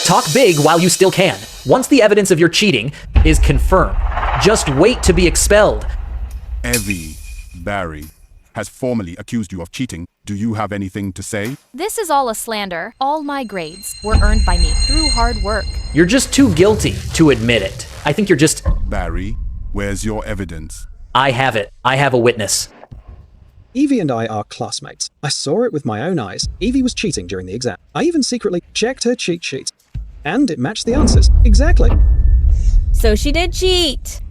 Talk big while you still can. Once the evidence of your cheating is confirmed, just wait to be expelled. Evie, Barry has formally accused you of cheating. Do you have anything to say? This is all a slander. All my grades were earned by me through hard work. You're just too guilty to admit it. I think you're just... Barry, where's your evidence? I have it. I have a witness. Evie and I are classmates. I saw it with my own eyes. Evie was cheating during the exam. I even secretly checked her cheat sheet. And it matched the answers. Exactly. So she did cheat.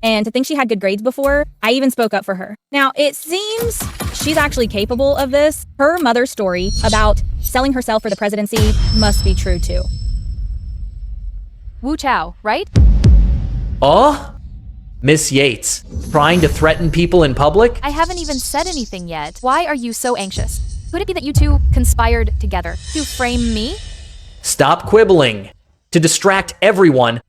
And to think she had good grades before, I even spoke up for her. Now, it seems she's actually capable of this. Her mother's story about selling herself for the presidency must be true too. Wu Chao, right? Oh? Miss Yates, trying to threaten people in public? I haven't even said anything yet. Why are you so anxious? Could it be that you two conspired together to frame me? Stop quibbling. To distract everyone.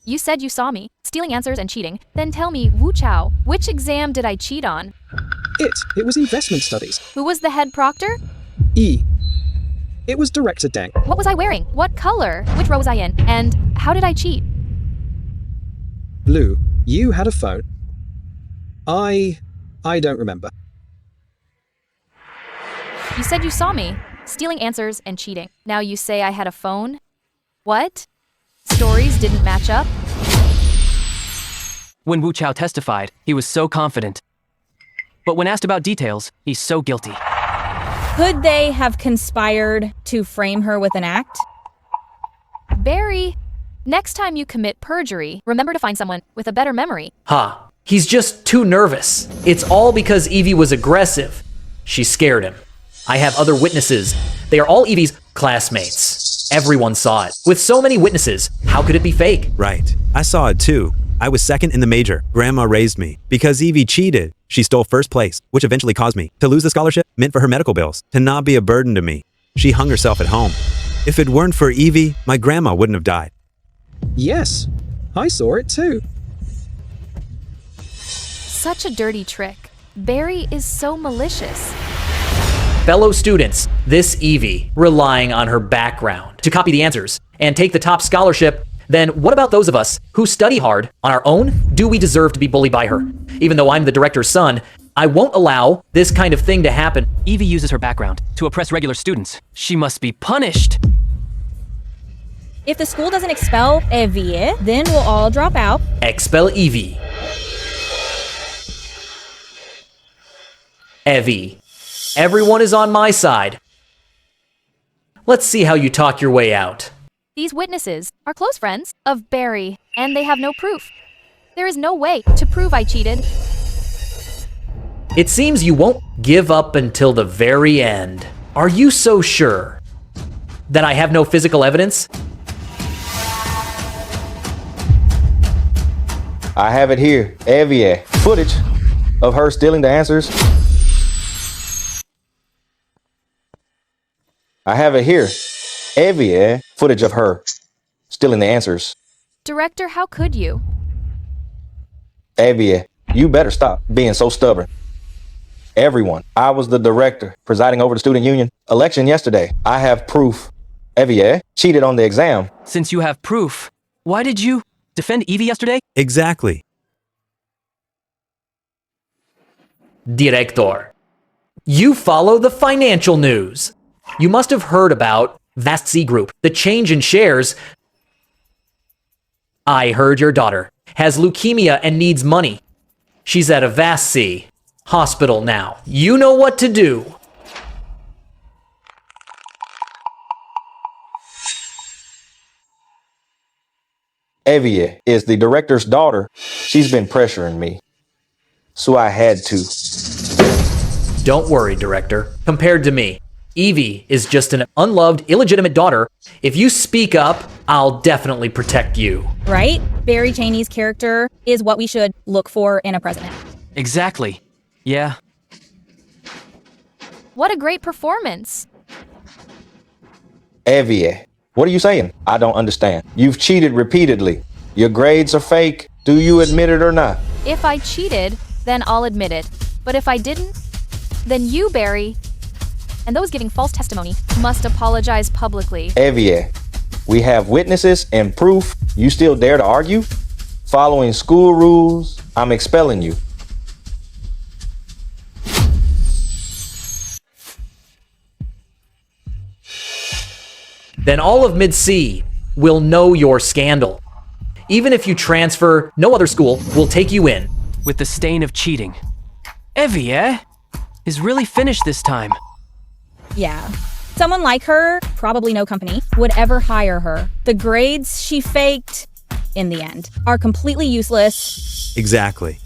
You said you saw me, stealing answers and cheating. Then tell me, Wu Chao, which exam did I cheat on? It was investment studies. Who was the head proctor? E. It was Director Deng. What was I wearing? What color? Which row was I in? And how did I cheat? Blue, you had a phone. I don't remember. You said you saw me, stealing answers and cheating. Now you say I had a phone? What? Stories didn't match up? When Wu Chao testified, he was so confident. But when asked about details, he's so guilty. Could they have conspired to frame her with an act? Barry, next time you commit perjury, remember to find someone with a better memory. Ha. He's just too nervous. It's all because Evie was aggressive. She scared him. I have other witnesses. They are all Evie's classmates. Everyone saw it. With so many witnesses, how could it be fake? Right. I saw it too. I was second in the major. Grandma raised me. Because Evie cheated, she stole first place, which eventually caused me to lose the scholarship meant for her medical bills, to not be a burden to me. She hung herself at home. If it weren't for Evie, my grandma wouldn't have died. Yes, I saw it too. Such a dirty trick. Barry is so malicious. Fellow students, this Evie, relying on her background to copy the answers and take the top scholarship, then what about those of us who study hard on our own? Do we deserve to be bullied by her? Even though I'm the director's son, I won't allow this kind of thing to happen. Evie uses her background to oppress regular students. She must be punished. If the school doesn't expel Evie, then we'll all drop out. Expel Evie. Evie. Everyone is on my side. Let's see how you talk your way out. These witnesses are close friends of Barry, and they have no proof. There is no way to prove I cheated. It seems you won't give up until the very end. Are you so sure that I have no physical evidence? I have it here. Evie, footage of her stealing the answers. I have it here. Evie, footage of her stealing the answers. Director, how could you? Evie, you better stop being so stubborn. Everyone. I was the director presiding over the student union election yesterday. I have proof. Evie cheated on the exam. Since you have proof, why did you defend Evie yesterday? Exactly. Director, you follow the financial news. You must have heard about Vast Sea Group, the change in shares. I heard your daughter has leukemia and needs money. She's at a Vast Sea hospital now. You know what to do. Evie is the director's daughter. She's been pressuring me. So I had to. Don't worry, Director. Compared to me, Evie is just an unloved, illegitimate daughter. If you speak up, I'll definitely protect you. Right? Barry Cheney's character is what we should look for in a president. Exactly. Yeah. What a great performance. Evie, what are you saying? I don't understand. You've cheated repeatedly. Your grades are fake. Do you admit it or not? If I cheated, then I'll admit it. But if I didn't, then you, Barry, and those giving false testimony must apologize publicly. Evie, we have witnesses and proof. You still dare to argue? Following school rules, I'm expelling you. Then all of Mid-Sea will know your scandal. Even if you transfer, no other school will take you in. With the stain of cheating. Evie is really finished this time. Yeah. Someone like her, probably no company, would ever hire her. The grades she faked, in the end, are completely useless. Exactly.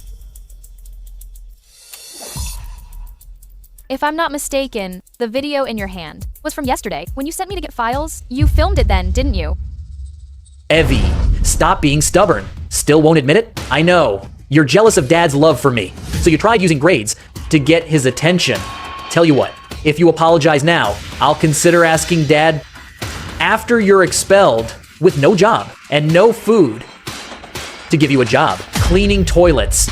If I'm not mistaken, the video in your hand was from yesterday. When you sent me to get files, you filmed it then, didn't you? Evie, stop being stubborn. Still won't admit it? I know. You're jealous of Dad's love for me, so you tried using grades to get his attention. Tell you what, if you apologize now, I'll consider asking Dad, after you're expelled with no job and no food, to give you a job cleaning toilets.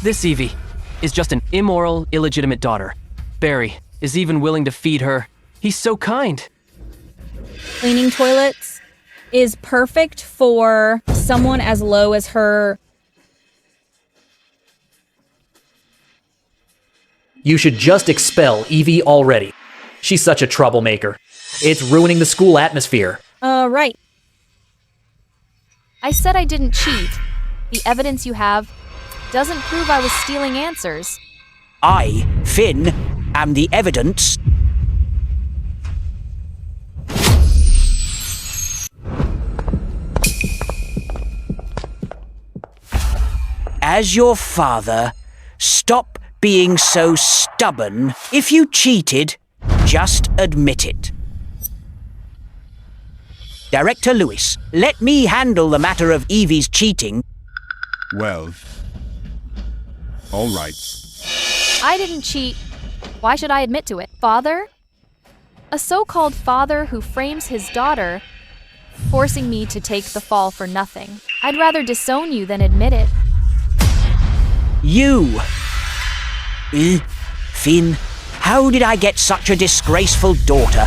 This Evie is just an immoral, illegitimate daughter. Barry is even willing to feed her. He's so kind. Cleaning toilets is perfect for someone as low as her. You should just expel Evie already. She's such a troublemaker. It's ruining the school atmosphere. Right. I said I didn't cheat. The evidence you have doesn't prove I was stealing answers. I, Finn, am the evidence. As your father, stop being so stubborn. If you cheated, just admit it. Director Lewis, let me handle the matter of Evie's cheating. Well, all right. I didn't cheat. Why should I admit to it? Father? A so-called father who frames his daughter, forcing me to take the fall for nothing. I'd rather disown you than admit it. You! Finn, how did I get such a disgraceful daughter?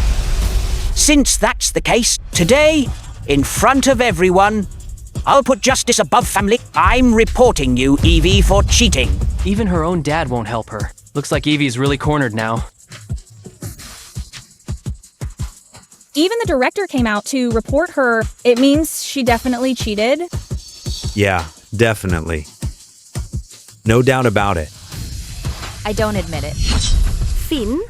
Since that's the case, today, in front of everyone, I'll put justice above family. I'm reporting you, Evie, for cheating. Even her own dad won't help her. Looks like Evie's really cornered now. Even the director came out to report her. It means she definitely cheated. Yeah, definitely. No doubt about it. I don't admit it. Finn,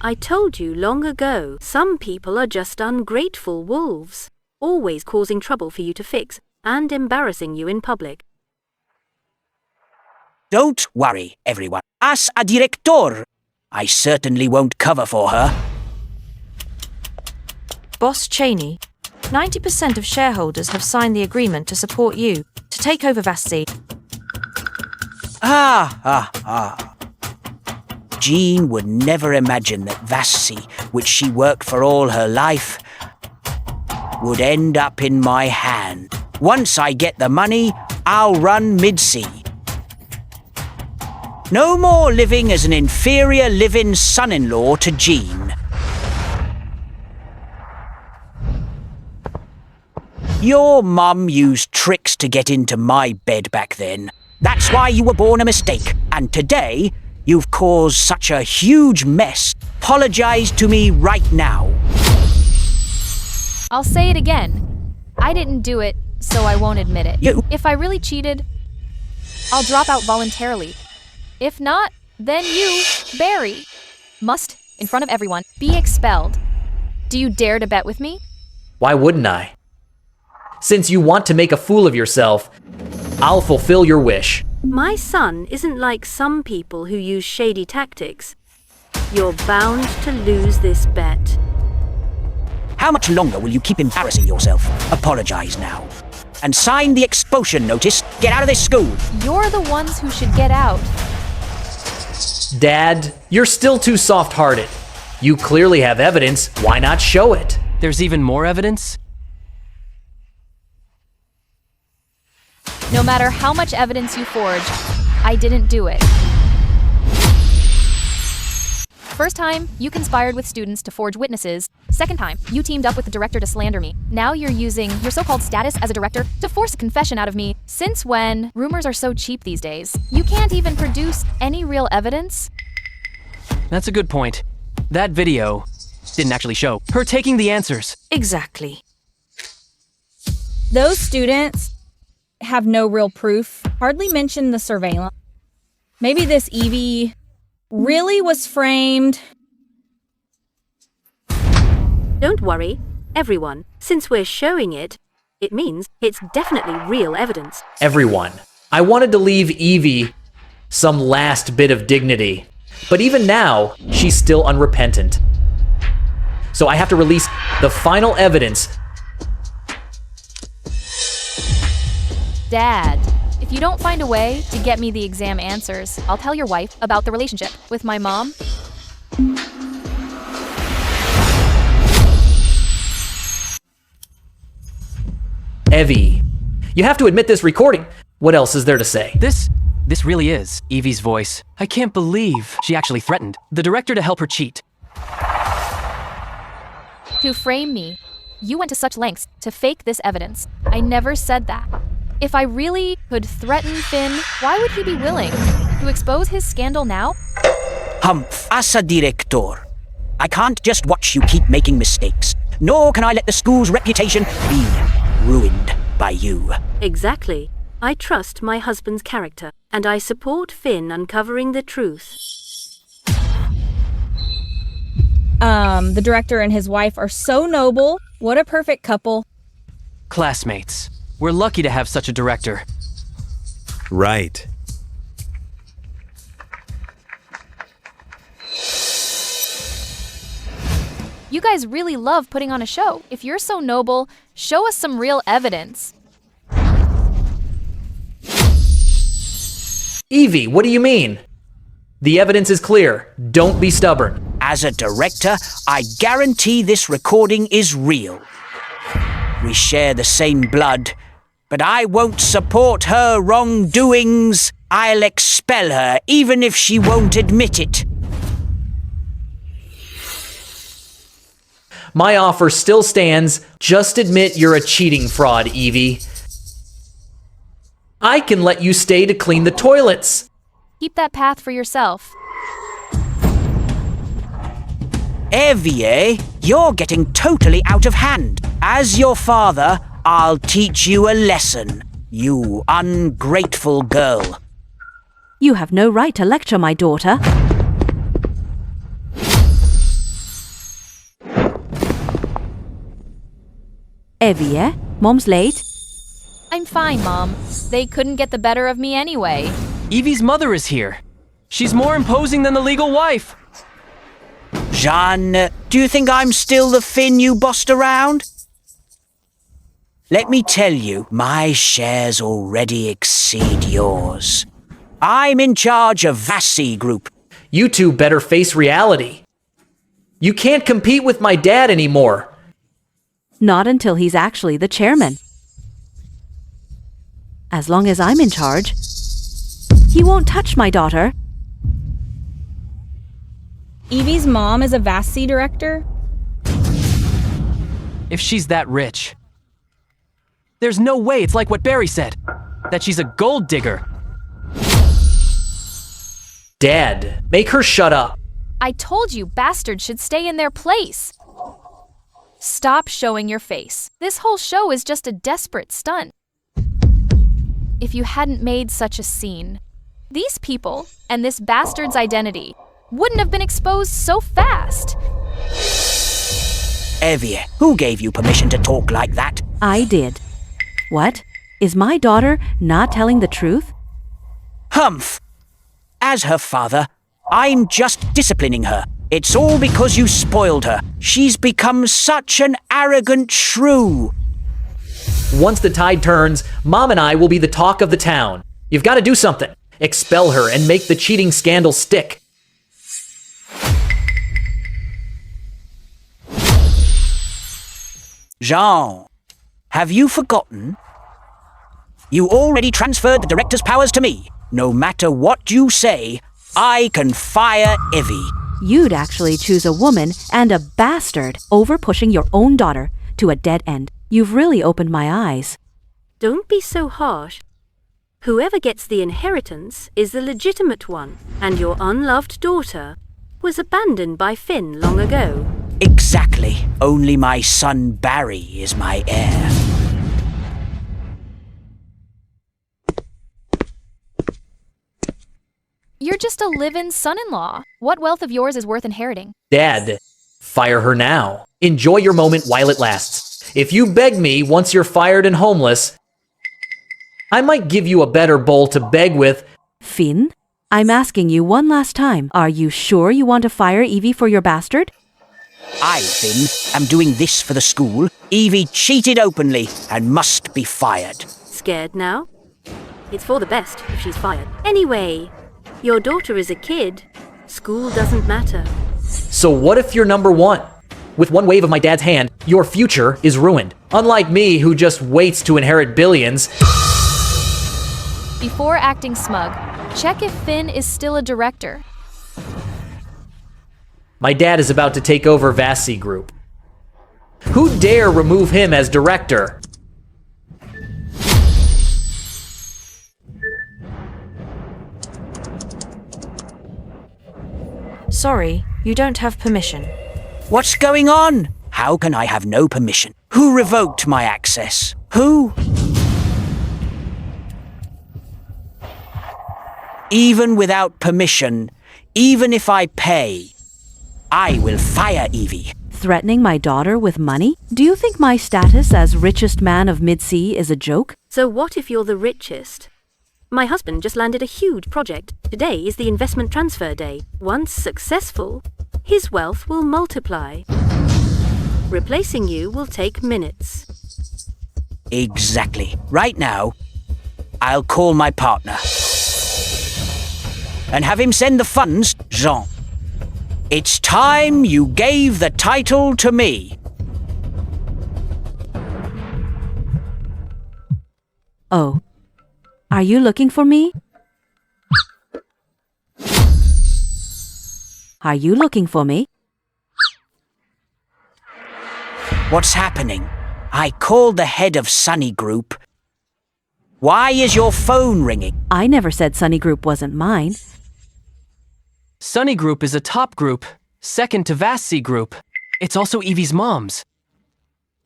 I told you long ago, some people are just ungrateful wolves, always causing trouble for you to fix and embarrassing you in public. Don't worry, everyone. As a director, I certainly won't cover for her. Boss Cheney, 90% of shareholders have signed the agreement to support you to take over Vast. Jean would never imagine that Vast, which she worked for all her life, would end up in my hand. Once I get the money, I'll run Mid-Sea. No more living as an inferior live-in son-in-law to Jean. Your mum used tricks to get into my bed back then. That's why you were born a mistake. And today, you've caused such a huge mess. Apologize to me right now. I'll say it again. I didn't do it, so I won't admit it. If I really cheated, I'll drop out voluntarily. If not, then you, Barry, must, in front of everyone, be expelled. Do you dare to bet with me? Why wouldn't I? Since you want to make a fool of yourself, I'll fulfill your wish. My son isn't like some people who use shady tactics. You're bound to lose this bet. How much longer will you keep embarrassing yourself? Apologize now. And sign the expulsion notice. Get out of this school. You're the ones who should get out. Dad, you're still too soft-hearted. You clearly have evidence. Why not show it? There's even more evidence? No matter how much evidence you forge, I didn't do it. First time, you conspired with students to forge witnesses. Second time, you teamed up with the director to slander me. Now you're using your so-called status as a director to force a confession out of me. Since when? Rumors are so cheap these days. You can't even produce any real evidence? That's a good point. That video didn't actually show her taking the answers. Exactly. Those students have no real proof, hardly mentioned the surveillance. Maybe this Evie really was framed. Don't worry, everyone. Since we're showing it, it means it's definitely real evidence. Everyone. I wanted to leave Evie some last bit of dignity, but even now, she's still unrepentant. So I have to release the final evidence. Dad, if you don't find a way to get me the exam answers, I'll tell your wife about the relationship with my mom. Evie, you have to admit this recording. What else is there to say? This really is Evie's voice. I can't believe she actually threatened the director to help her cheat. To frame me, you went to such lengths to fake this evidence. I never said that. If I really could threaten Finn, why would he be willing to expose his scandal now? Humph, as a director, I can't just watch you keep making mistakes, nor can I let the school's reputation be ruined by you. Exactly. I trust my husband's character, and I support Finn uncovering the truth. The director and his wife are so noble. What a perfect couple. Classmates. We're lucky to have such a director. Right. You guys really love putting on a show. If you're so noble, show us some real evidence. Evie, what do you mean? The evidence is clear. Don't be stubborn. As a director, I guarantee this recording is real. We share the same blood, but I won't support her wrongdoings. I'll expel her, even if she won't admit it. My offer still stands. Just admit you're a cheating fraud, Evie. I can let you stay to clean the toilets. Keep that path for yourself. Evie, you're getting totally out of hand. As your father, I'll teach you a lesson, you ungrateful girl. You have no right to lecture my daughter. Evie, Mom's late. I'm fine, Mom. They couldn't get the better of me anyway. Evie's mother is here. She's more imposing than the legal wife. Jeanne, do you think I'm still the Finn you bossed around? Let me tell you, my shares already exceed yours. I'm in charge of Vassy Group. You two better face reality. You can't compete with my dad anymore. Not until he's actually the chairman. As long as I'm in charge, he won't touch my daughter. Evie's mom is a VASC director? If she's that rich. There's no way it's like what Barry said, that she's a gold digger. Dad, make her shut up. I told you bastards should stay in their place. Stop showing your face. This whole show is just a desperate stunt. If you hadn't made such a scene, these people and this bastard's identity wouldn't have been exposed so fast. Evie, who gave you permission to talk like that? I did. What? Is my daughter not telling the truth? Humph! As her father, I'm just disciplining her. It's all because you spoiled her. She's become such an arrogant shrew. Once the tide turns, Mom and I will be the talk of the town. You've got to do something. Expel her and make the cheating scandal stick. Jean, have you forgotten? You already transferred the director's powers to me. No matter what you say, I can fire Evie. You'd actually choose a woman and a bastard over pushing your own daughter to a dead end. You've really opened my eyes. Don't be so harsh. Whoever gets the inheritance is the legitimate one, and your unloved daughter was abandoned by Finn long ago. Exactly. Only my son Barry is my heir. You're just a live-in son-in-law. What wealth of yours is worth inheriting? Dad, fire her now. Enjoy your moment while it lasts. If you beg me once you're fired and homeless, I might give you a better bowl to beg with. Finn, I'm asking you one last time. Are you sure you want to fire Evie for your bastard? I, Finn, am doing this for the school. Evie cheated openly and must be fired. Scared now? It's for the best if she's fired. Anyway, your daughter is a kid. School doesn't matter. So what if you're number one? With one wave of my dad's hand, your future is ruined. Unlike me, who just waits to inherit billions. Before acting smug, check if Finn is still a director. My dad is about to take over VASC Group. Who dare remove him as director? Sorry, you don't have permission. What's going on? How can I have no permission? Who revoked my access? Who? Even without permission, even if I pay, I will fire Evie. Threatening my daughter with money? Do you think my status as richest man of Midsea is a joke? So what if you're the richest? My husband just landed a huge project. Today is the investment transfer day. Once successful, his wealth will multiply. Replacing you will take minutes. Exactly. Right now, I'll call my partner. And have him send the funds, Jean. It's time you gave the title to me. Oh. Are you looking for me? Are you looking for me? What's happening? I called the head of Sunny Group. Why is your phone ringing? I never said Sunny Group wasn't mine. Sunny Group is a top group, second to VASC Group. It's also Evie's mom's.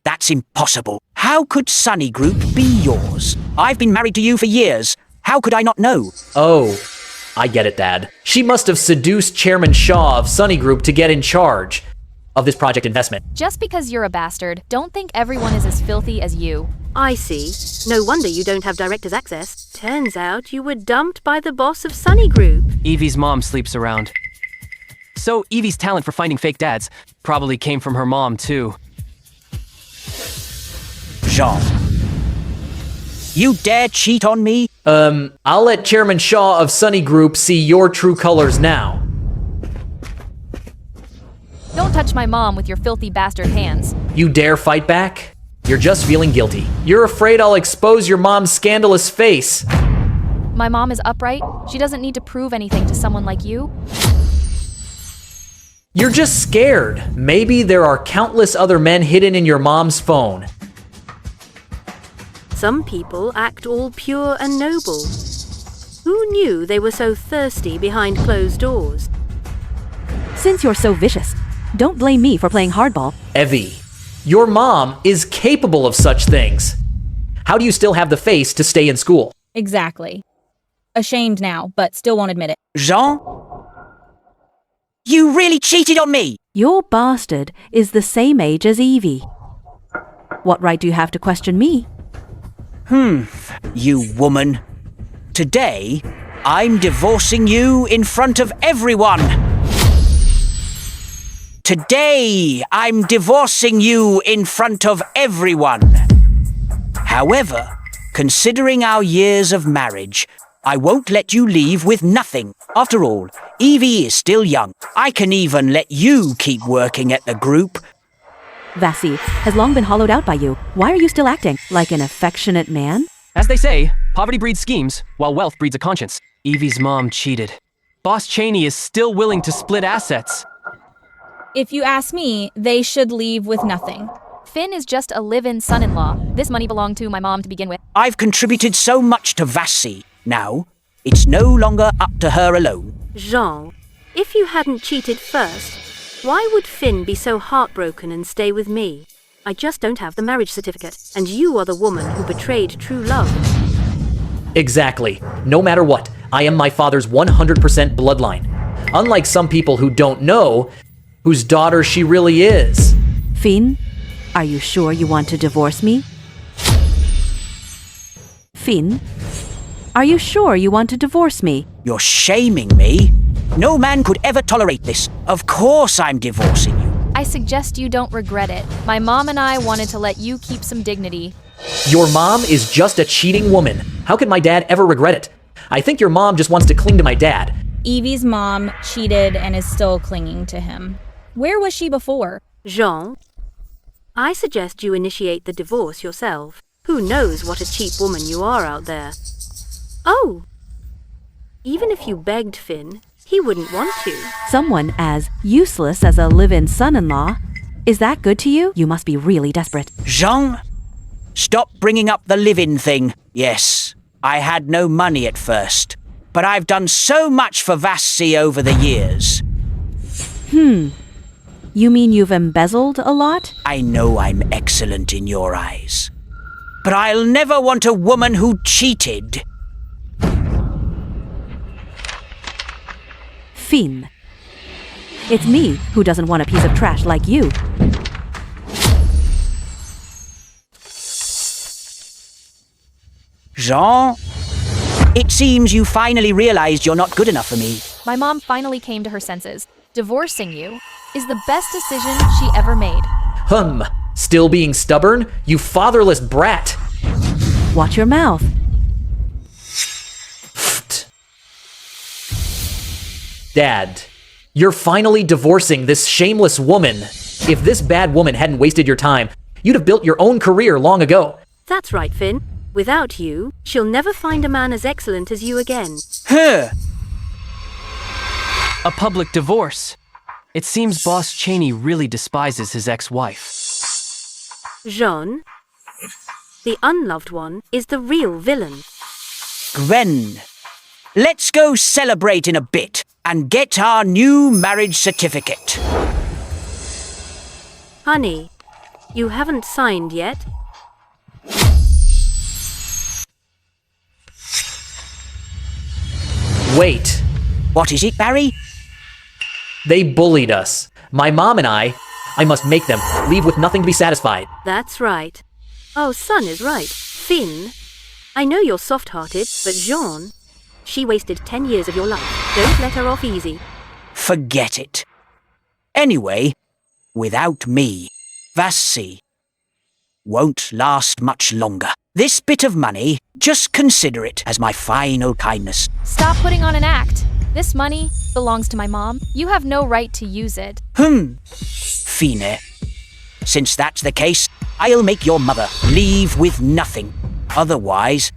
That's impossible. How could Sunny Group be yours? I've been married to you for years. How could I not know? Oh, I get it, Dad. She must have seduced Chairman Shaw of Sunny Group to get in charge of this project investment. Just because you're a bastard, don't think everyone is as filthy as you. I see. No wonder you don't have director's access. Turns out you were dumped by the boss of Sunny Group. Evie's mom sleeps around. So Evie's talent for finding fake dads probably came from her mom, too. Jean, you dare cheat on me? I'll let Chairman Shaw of Sunny Group see your true colors now. Don't touch my mom with your filthy bastard hands. You dare fight back? You're just feeling guilty. You're afraid I'll expose your mom's scandalous face. My mom is upright. She doesn't need to prove anything to someone like you. You're just scared. Maybe there are countless other men hidden in your mom's phone. Some people act all pure and noble. Who knew they were so thirsty behind closed doors? Since you're so vicious, don't blame me for playing hardball. Evie, your mom is capable of such things. How do you still have the face to stay in school? Exactly. Ashamed now, but still won't admit it. Jean? You really cheated on me! Your bastard is the same age as Evie. What right do you have to question me? You woman. Today, I'm divorcing you in front of everyone. Today, I'm divorcing you in front of everyone. However, considering our years of marriage, I won't let you leave with nothing. After all, Evie is still young. I can even let you keep working at the group. Vassi has long been hollowed out by you. Why are you still acting like an affectionate man? As they say, poverty breeds schemes, while wealth breeds a conscience. Evie's mom cheated. Boss Cheney is still willing to split assets. If you ask me, they should leave with nothing. Finn is just a live-in son-in-law. This money belonged to my mom to begin with. I've contributed so much to Vassi. Now, it's no longer up to her alone. Jean, if you hadn't cheated first, why would Finn be so heartbroken and stay with me? I just don't have the marriage certificate, and you are the woman who betrayed true love. Exactly. No matter what, I am my father's 100% bloodline. Unlike some people who don't know whose daughter she really is. Finn, are you sure you want to divorce me? Finn, are you sure you want to divorce me? You're shaming me. No man could ever tolerate this. Of course I'm divorcing you. I suggest you don't regret it. My mom and I wanted to let you keep some dignity. Your mom is just a cheating woman. How could my dad ever regret it? I think your mom just wants to cling to my dad. Evie's mom cheated and is still clinging to him. Where was she before? Jean, I suggest you initiate the divorce yourself. Who knows what a cheap woman you are out there. Oh! Even if you begged Finn, he wouldn't want to. Someone as useless as a live-in son-in-law? Is that good to you? You must be really desperate. Jean, stop bringing up the live-in thing. Yes, I had no money at first, but I've done so much for Vassi over the years. You mean you've embezzled a lot? I know I'm excellent in your eyes, but I'll never want a woman who cheated. Finn. It's me who doesn't want a piece of trash like you. Jean, it seems you finally realized you're not good enough for me. My mom finally came to her senses. Divorcing you is the best decision she ever made. Still being stubborn? You fatherless brat! Watch your mouth. Dad, you're finally divorcing this shameless woman. If this bad woman hadn't wasted your time, you'd have built your own career long ago. That's right, Finn. Without you, she'll never find a man as excellent as you again. A public divorce. It seems Boss Cheney really despises his ex-wife. Jean, the unloved one, is the real villain. Gwen, let's go celebrate in a bit and get our new marriage certificate. Honey, you haven't signed yet? Wait. What is it, Barry? They bullied us. My mom and I must make them leave with nothing to be satisfied. That's right. Oh, son is right. Finn, I know you're soft-hearted, but Jean, she wasted 10 years of your life. Don't let her off easy. Forget it. Anyway, without me, Vassi won't last much longer. This bit of money, just consider it as my final kindness. Stop putting on an act. This money belongs to my mom. You have no right to use it. Fine. Since that's the case, I'll make your mother leave with nothing. Otherwise,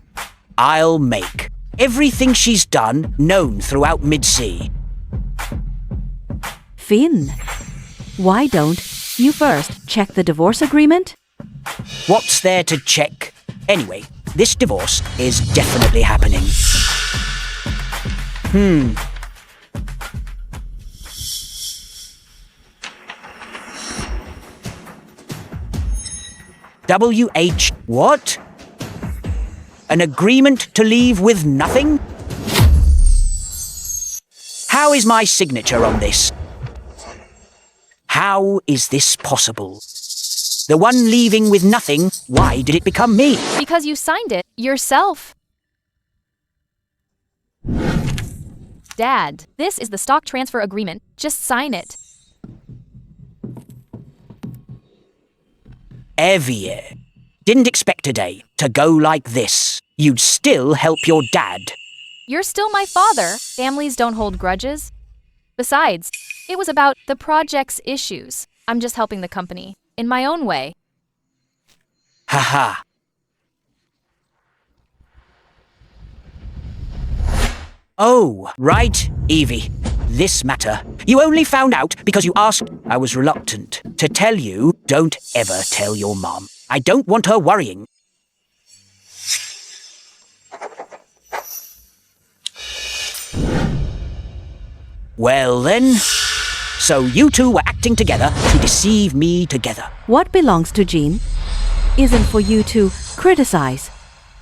I'll make everything she's done known throughout Midsea. Finn. Why don't you first check the divorce agreement? What's there to check? Anyway, this divorce is definitely happening. WH what? An agreement to leave with nothing? How is my signature on this? How is this possible? The one leaving with nothing, why did it become me? Because you signed it yourself. Dad, this is the stock transfer agreement. Just sign it. Evier. Didn't expect today to go like this. You'd still help your dad. You're still my father. Families don't hold grudges. Besides, it was about the project's issues. I'm just helping the company, in my own way. Haha. Oh, right, Evie. This matter. You only found out because you asked. I was reluctant to tell you. Don't ever tell your mom. I don't want her worrying. Well then, so you two were acting together to deceive me together. What belongs to Jean isn't for you to criticize.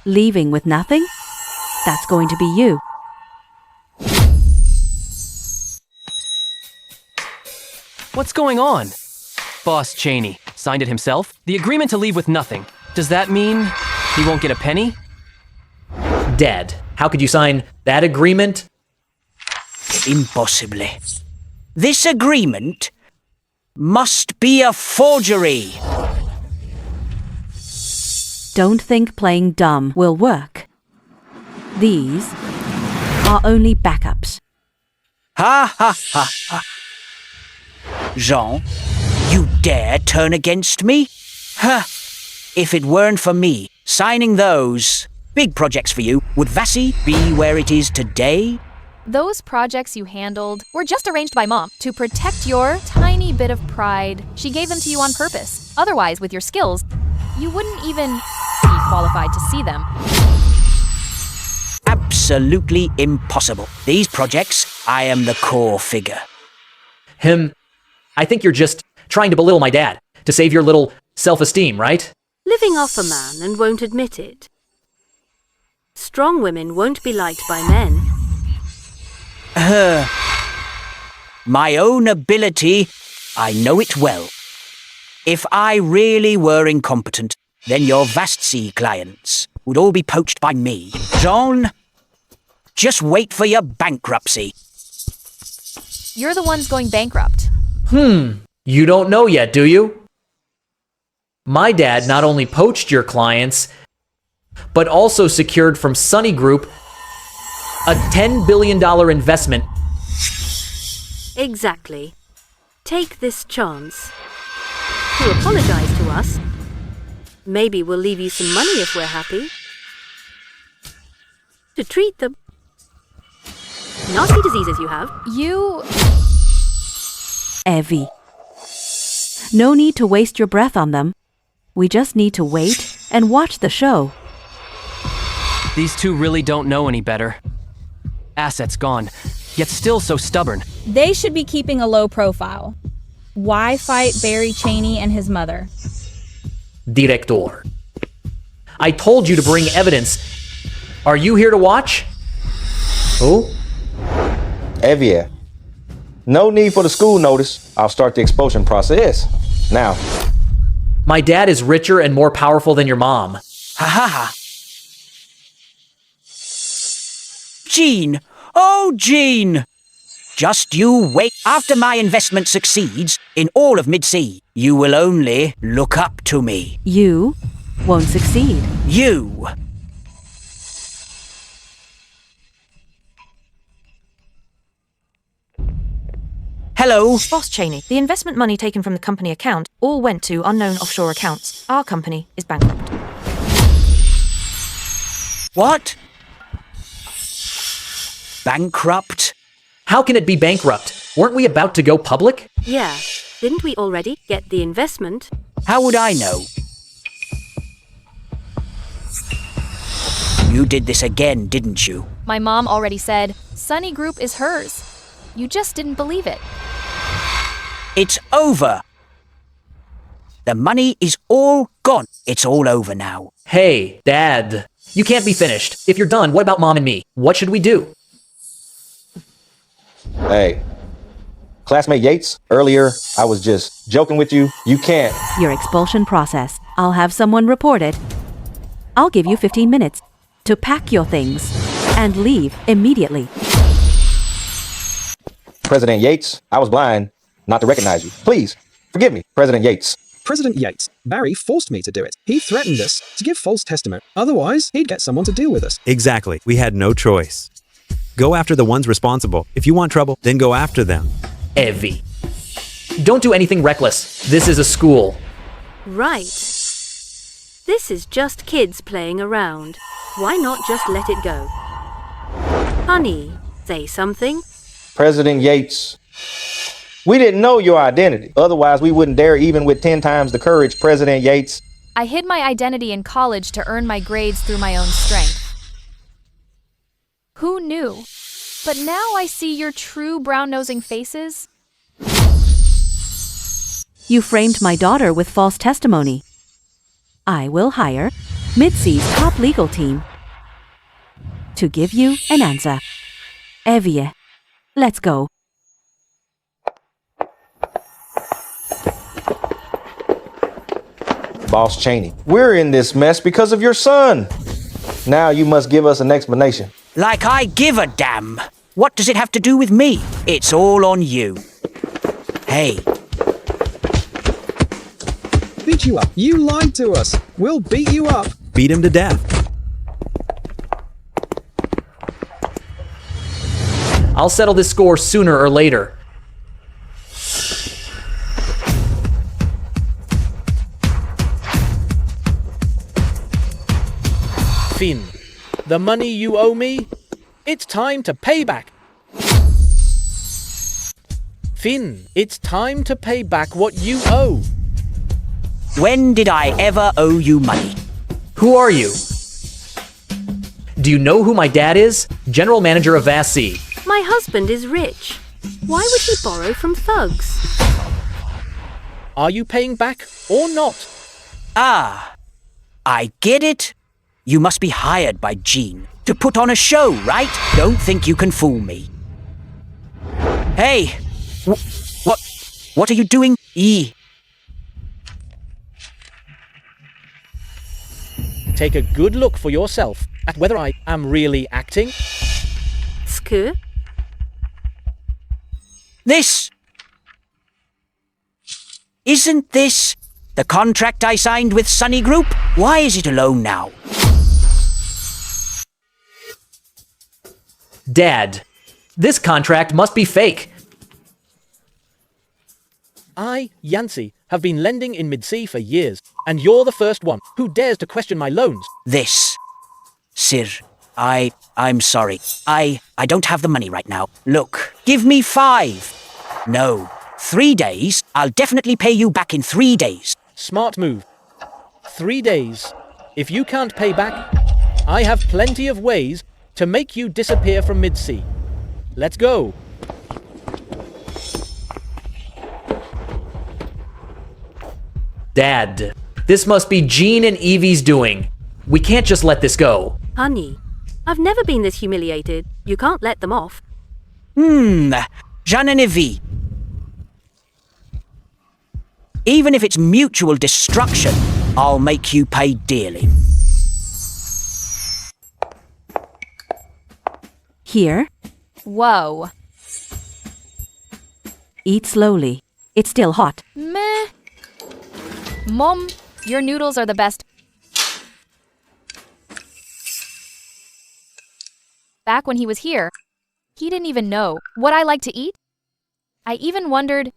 Leaving with nothing? That's going to be you. What's going on? Boss Cheney signed it himself? The agreement to leave with nothing. Does that mean he won't get a penny? Dad, how could you sign that agreement? Impossibly. This agreement must be a forgery. Don't think playing dumb will work. These are only backups. Ha ha ha ha. Jean, you dare turn against me? Huh. If it weren't for me signing those big projects for you, would Vassy be where it is today? Those projects you handled were just arranged by Mom to protect your tiny bit of pride. She gave them to you on purpose. Otherwise, with your skills, you wouldn't even be qualified to see them. Absolutely impossible. These projects, I am the core figure. I think you're just trying to belittle my dad to save your little self-esteem, right? Living off a man and won't admit it. Strong women won't be liked by men. My own ability, I know it well. If I really were incompetent, then your Vastsea clients would all be poached by me. Jean, just wait for your bankruptcy. You're the ones going bankrupt. You don't know yet, do you? My dad not only poached your clients, but also secured from Sunny Group a $10 billion investment. Exactly. Take this chance to apologize to us. Maybe we'll leave you some money if we're happy. To treat the nasty diseases you have. Evie. No need to waste your breath on them. We just need to wait and watch the show. These two really don't know any better. Assets gone, yet still so stubborn. They should be keeping a low profile. Why fight Barry Cheney and his mother? Director. I told you to bring evidence. Are you here to watch? Who? Evier. No need for the school notice. I'll start the expulsion process. Now. My dad is richer and more powerful than your mom. Ha ha ha. Jean! Oh, Jean! Just you wait. After my investment succeeds in all of Mid-Sea, you will only look up to me. You won't succeed. You! Hello? Boss Cheney, the investment money taken from the company account all went to unknown offshore accounts. Our company is bankrupt. What? Bankrupt? How can it be bankrupt? Weren't we about to go public? Yeah, didn't we already get the investment? How would I know? You did this again, didn't you? My mom already said, Sunny Group is hers. You just didn't believe it. It's over. The money is all gone. It's all over now. Hey, Dad. You can't be finished. If you're done, what about Mom and me? What should we do? Hey, classmate Yates, earlier I was just joking with you. You can't. Your expulsion process. I'll have someone report it. I'll give you 15 minutes to pack your things and leave immediately. President Yates, I was blind not to recognize you. Please, forgive me, President Yates. President Yates, Barry forced me to do it. He threatened us to give false testimony. Otherwise, he'd get someone to deal with us. Exactly. We had no choice. Go after the ones responsible. If you want trouble, then go after them. Evie. Don't do anything reckless. This is a school. Right. This is just kids playing around. Why not just let it go? Honey, say something. President Yates, we didn't know your identity. Otherwise, we wouldn't dare even with 10 times the courage, President Yates. I hid my identity in college to earn my grades through my own strength. Who knew? But now I see your true brown-nosing faces. You framed my daughter with false testimony. I will hire Mitzi's top legal team to give you an answer. Evie, let's go. Boss Cheney, we're in this mess because of your son. Now you must give us an explanation. Like I give a damn. What does it have to do with me? It's all on you. Hey. Beat you up. You lied to us. We'll beat you up. Beat him to death. I'll settle this score sooner or later. Finn, the money you owe me, it's time to pay back. Finn, it's time to pay back what you owe. When did I ever owe you money? Who are you? Do you know who my dad is? General manager of Vassy. My husband is rich. Why would he borrow from thugs? Are you paying back or not? Ah, I get it. You must be hired by Jean to put on a show, right? Don't think you can fool me. Hey, what are you doing? Take a good look for yourself at whether I am really acting. Sku? Isn't this the contract I signed with Sunny Group? Why is it alone now? Dad, this contract must be fake. I, Yancey, have been lending in Mid-Sea for years, and you're the first one who dares to question my loans. Sir, I'm sorry. I don't have the money right now. Look, give me 5. No, 3 days. I'll definitely pay you back in 3 days. Smart move. 3 days. If you can't pay back, I have plenty of ways to make you disappear from Mid-Sea. Let's go. Dad, this must be Jean and Evie's doing. We can't just let this go. Honey, I've never been this humiliated. You can't let them off. Jean and Evie. Even if it's mutual destruction, I'll make you pay dearly. Here. Whoa. Eat slowly. It's still hot. Meh. Mom, your noodles are the best. Back when he was here, he didn't even know what I like to eat. I even wondered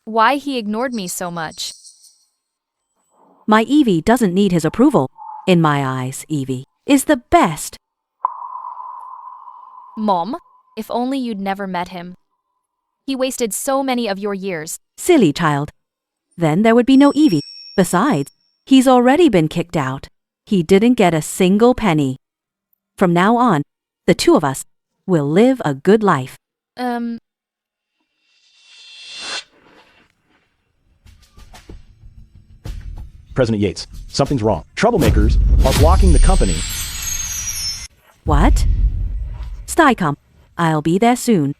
why he ignored me so much. My Evie doesn't need his approval. In my eyes, Evie is the best. Mom, if only you'd never met him. He wasted so many of your years. Silly child. Then there would be no Evie. Besides, he's already been kicked out. He didn't get a single penny. From now on, the two of us will live a good life. President Yates, something's wrong. Troublemakers are blocking the company. What? Stycom, I'll be there soon.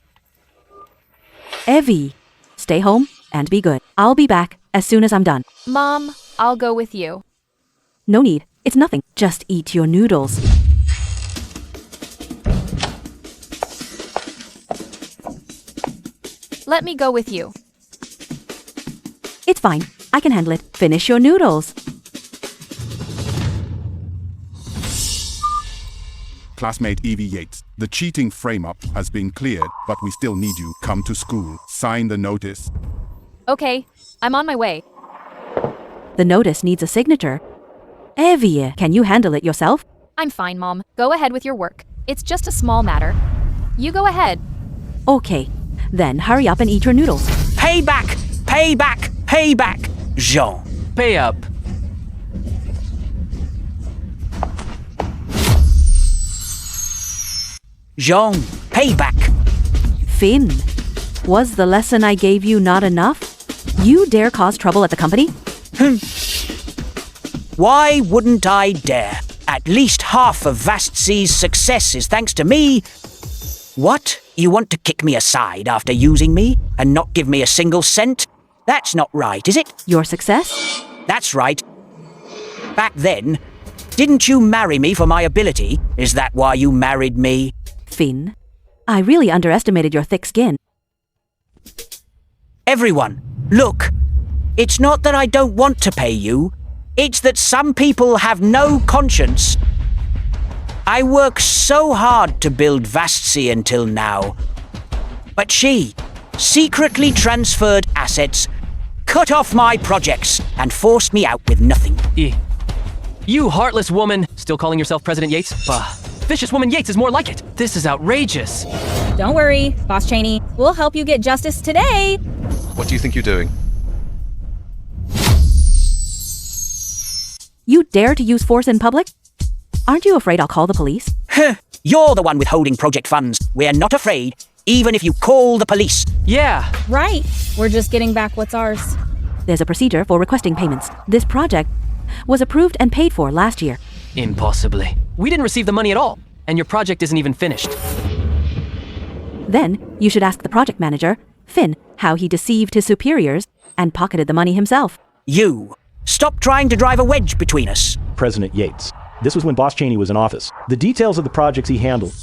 Evie, stay home and be good. I'll be back as soon as I'm done. Mom, I'll go with you. No need. It's nothing. Just eat your noodles. Let me go with you. It's fine. I can handle it. Finish your noodles. Classmate Evie Yates, the cheating frame-up has been cleared, but we still need you. Come to school. Sign the notice. Okay, I'm on my way. The notice needs a signature. Evie, can you handle it yourself? I'm fine, Mom. Go ahead with your work. It's just a small matter. You go ahead. Okay, then hurry up and eat your noodles. Payback! Payback! Payback! Jean. Pay up. Jean, payback. Finn, was the lesson I gave you not enough? You dare cause trouble at the company? Why wouldn't I dare? At least half of Vast Sea's success is thanks to me. What? You want to kick me aside after using me and not give me a single cent? That's not right, is it? Your success? That's right. Back then, didn't you marry me for my ability? Is that why you married me? Finn, I really underestimated your thick skin. Everyone, look. It's not that I don't want to pay you. It's that some people have no conscience. I worked so hard to build Vastsea until now. But she secretly transferred assets, cut off my projects, and forced me out with nothing. You heartless woman! Still calling yourself President Yates? Bah. Vicious woman Yates is more like it. This is outrageous. Don't worry, Boss Cheney. We'll help you get justice today. What do you think you're doing? You dare to use force in public? Aren't you afraid I'll call the police? You're the one withholding project funds. We're not afraid, even if you call the police. Yeah. Right. We're just getting back what's ours. There's a procedure for requesting payments. This project was approved and paid for last year. Impossibly. We didn't receive the money at all, and your project isn't even finished. Then, you should ask the project manager, Finn, how he deceived his superiors and pocketed the money himself. You. Stop trying to drive a wedge between us. President Yates. This was when Boss Cheney was in office. The details of the projects he handled.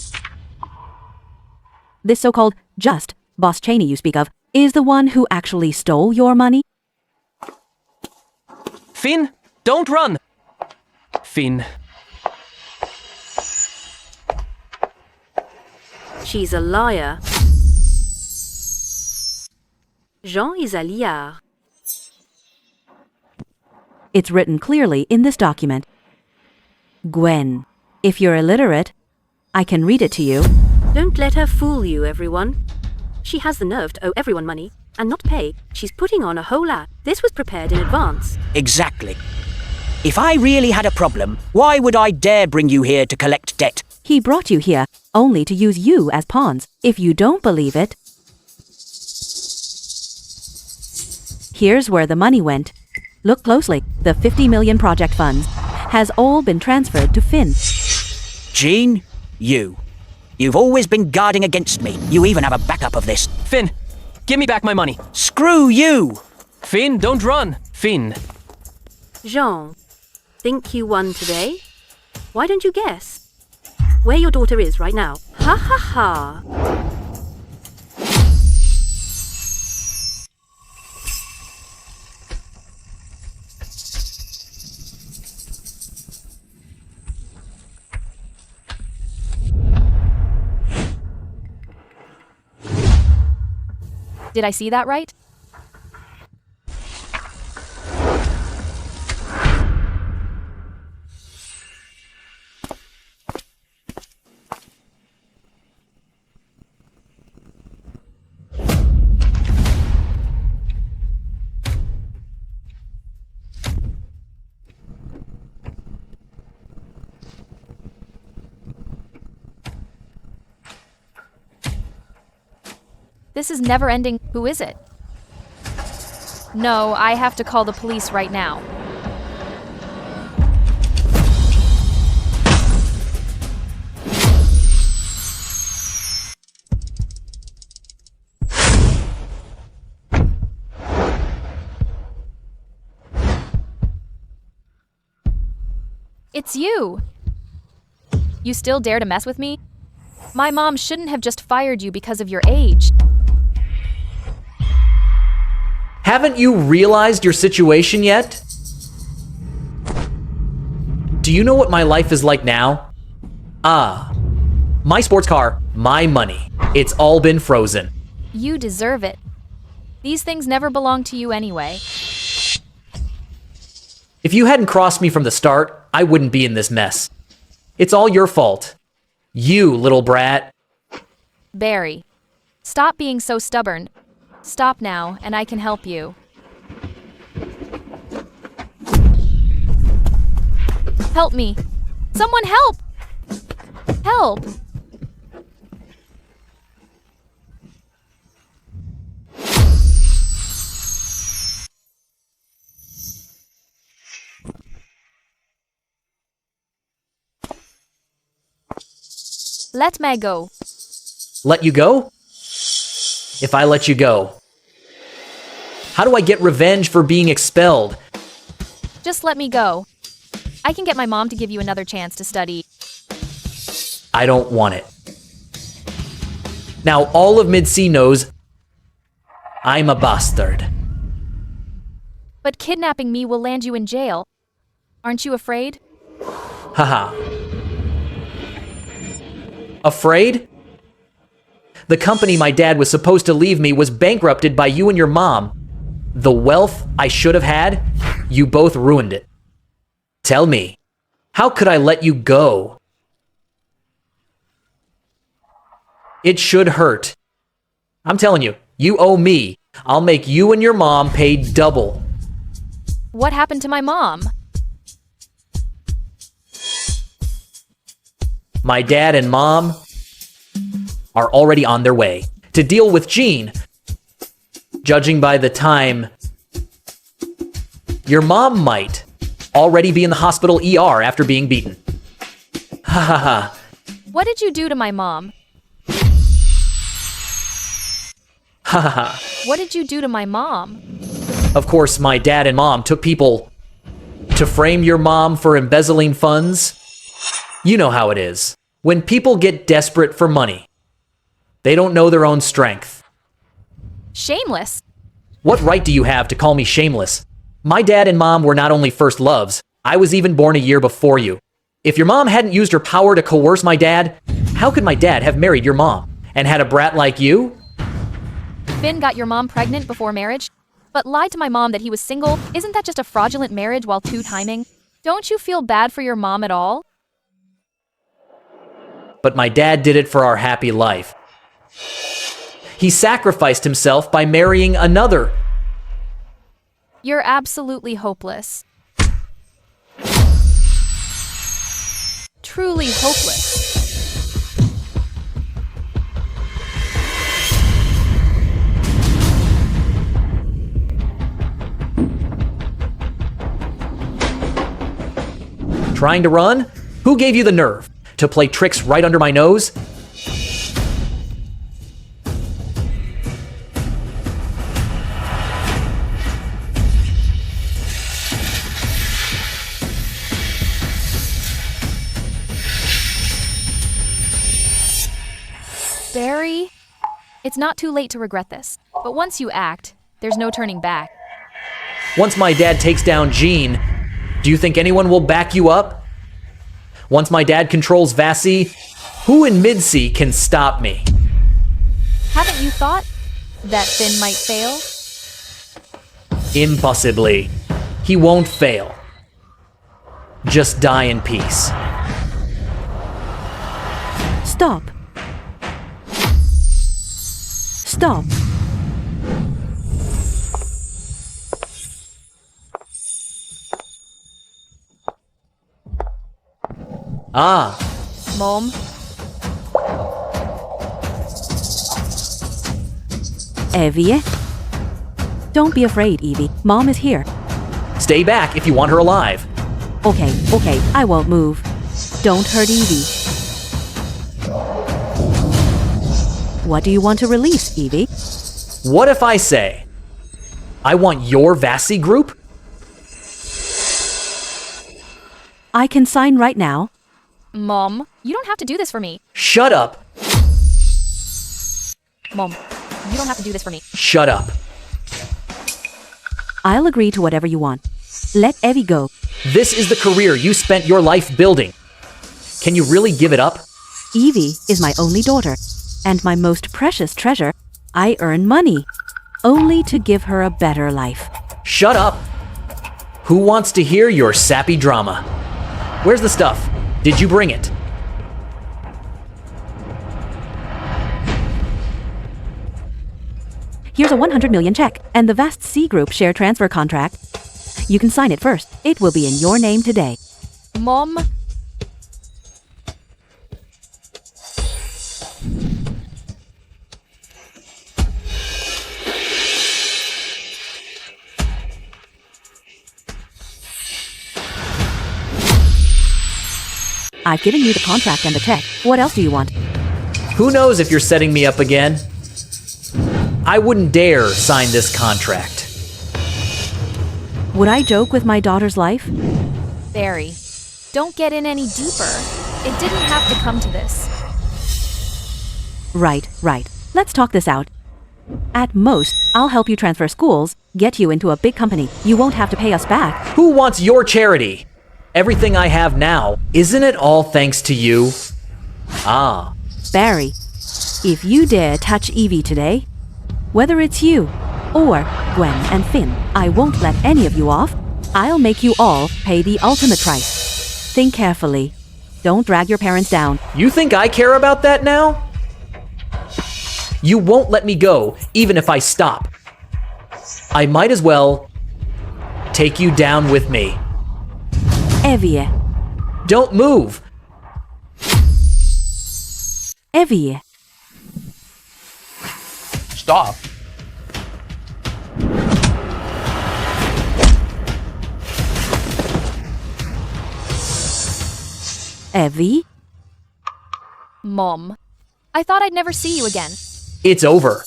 This so-called just Boss Cheney you speak of is the one who actually stole your money? Finn, don't run! Finn. She's a liar. Jean is a liar. It's written clearly in this document. Gwen, if you're illiterate, I can read it to you. Don't let her fool you, everyone. She has the nerve to owe everyone money and not pay. She's putting on a whole act. This was prepared in advance. Exactly. If I really had a problem, why would I dare bring you here to collect debt? He brought you here only to use you as pawns. If you don't believe it, here's where the money went. Look closely. The 50 million project funds has all been transferred to Finn. Jean, you've always been guarding against me. You even have a backup of this. Finn, give me back my money. Screw you! Finn, don't run. Finn. Jean, think you won today? Why don't you guess? Where your daughter is right now. Ha ha ha! Did I see that right? This is never ending. Who is it? No, I have to call the police right now. It's you! You still dare to mess with me? My mom shouldn't have just fired you because of your age. Haven't you realized your situation yet? Do you know what my life is like now? My sports car, my money. It's all been frozen. You deserve it. These things never belonged to you anyway. If you hadn't crossed me from the start, I wouldn't be in this mess. It's all your fault. You, little brat. Barry, stop being so stubborn. Stop now, and I can help you. Help me. Someone help! Help! Let me go. Let you go? If I let you go, how do I get revenge for being expelled? Just let me go. I can get my mom to give you another chance to study. I don't want it. Now all of Mid-C knows I'm a bastard. But kidnapping me will land you in jail. Aren't you afraid? Haha. Afraid? The company my dad was supposed to leave me was bankrupted by you and your mom. The wealth I should have had, you both ruined it. Tell me, how could I let you go? It should hurt. I'm telling you, you owe me. I'll make you and your mom pay double. What happened to my mom? My dad and mom are already on their way to deal with Jean. Judging by the time, your mom might already be in the hospital ER after being beaten. Ha ha ha. What did you do to my mom? Ha ha ha. What did you do to my mom? Of course, my dad and mom took people to frame your mom for embezzling funds. You know how it is. When people get desperate for money, they don't know their own strength. Shameless. What right do you have to call me shameless? My dad and mom were not only first loves, I was even born a year before you. If your mom hadn't used her power to coerce my dad, how could my dad have married your mom and had a brat like you? Finn got your mom pregnant before marriage, but lied to my mom that he was single. Isn't that just a fraudulent marriage while two-timing? Don't you feel bad for your mom at all? But my dad did it for our happy life. He sacrificed himself by marrying another. You're absolutely hopeless. Truly hopeless. Trying to run? Who gave you the nerve to play tricks right under my nose? Barry, it's not too late to regret this, but once you act, there's no turning back. Once my dad takes down Jean, do you think anyone will back you up? Once my dad controls Vassy, who in Mid-C can stop me? Haven't you thought that Finn might fail? Impossibly. He won't fail. Just die in peace. Stop. Stop. Ah. Mom? Evie? Don't be afraid, Evie. Mom is here. Stay back if you want her alive. Okay, I won't move. Don't hurt Evie. What do you want to release, Evie? What if I say, I want your Vasi group? I can sign right now. Mom, you don't have to do this for me. Shut up. Mom, you don't have to do this for me. Shut up. I'll agree to whatever you want. Let Evie go. This is the career you spent your life building. Can you really give it up? Evie is my only daughter, and my most precious treasure. I earn money, only to give her a better life. Shut up. Who wants to hear your sappy drama? Where's the stuff? Did you bring it? Here's a 100 million check and the Vast C Group share transfer contract. You can sign it first. It will be in your name today. Mom? I've given you the contract and the check. What else do you want? Who knows if you're setting me up again? I wouldn't dare sign this contract. Would I joke with my daughter's life? Barry, don't get in any deeper. It didn't have to come to this. Right. Let's talk this out. At most, I'll help you transfer schools, get you into a big company. You won't have to pay us back. Who wants your charity? Everything I have now, isn't it all thanks to you? Ah. Barry, if you dare touch Evie today, whether it's you or Gwen and Finn, I won't let any of you off. I'll make you all pay the ultimate price. Think carefully. Don't drag your parents down. You think I care about that now? You won't let me go, even if I stop. I might as well take you down with me. Evie. Don't move. Evie. Stop. Evie? Mom, I thought I'd never see you again. It's over.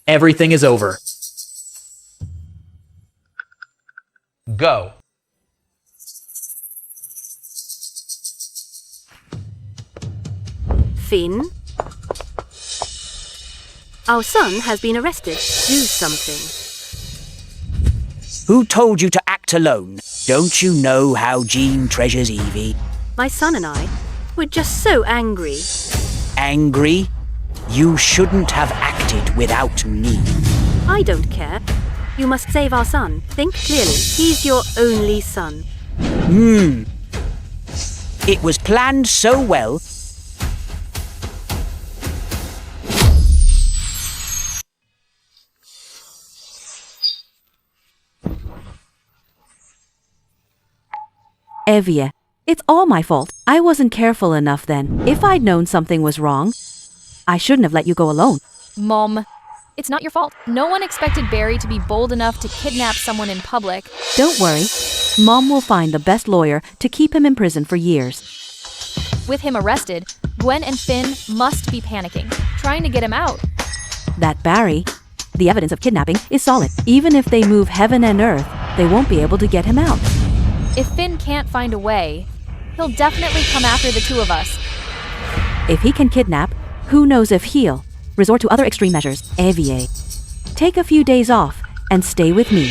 Everything is over. Go. Finn? Our son has been arrested. Do something. Who told you to act alone? Don't you know how Jean treasures Evie? My son and I were just so angry. Angry? You shouldn't have acted without me. I don't care. You must save our son. Think clearly. He's your only son. It was planned so well. Evie, it's all my fault. I wasn't careful enough then. If I'd known something was wrong, I shouldn't have let you go alone. Mom, it's not your fault. No one expected Barry to be bold enough to kidnap someone in public. Don't worry. Mom will find the best lawyer to keep him in prison for years. With him arrested, Gwen and Finn must be panicking, trying to get him out. That Barry, the evidence of kidnapping is solid. Even if they move heaven and earth, they won't be able to get him out. If Finn can't find a way, he'll definitely come after the two of us. If he can kidnap, who knows if he'll resort to other extreme measures. Evie, take a few days off and stay with me.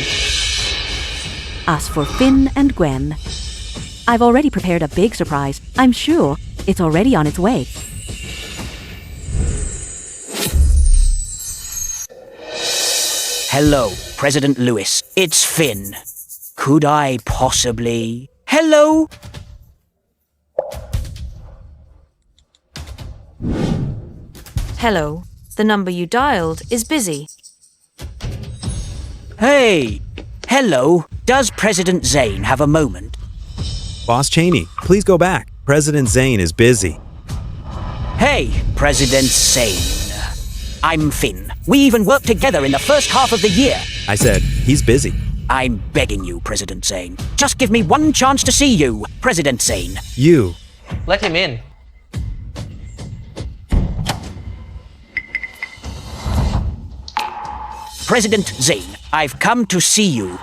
As for Finn and Gwen, I've already prepared a big surprise. I'm sure it's already on its way. Hello, President Lewis. It's Finn. Could I possibly... Hello? Hello. The number you dialed is busy. Hey. Hello. Does President Zane have a moment? Boss Cheney, please go back. President Zane is busy. Hey, President Zane. I'm Finn. We even worked together in the first half of the year. I said, he's busy. I'm begging you, President Zane. Just give me one chance to see you, President Zane. You. Let him in. President Zane, I've come to see you.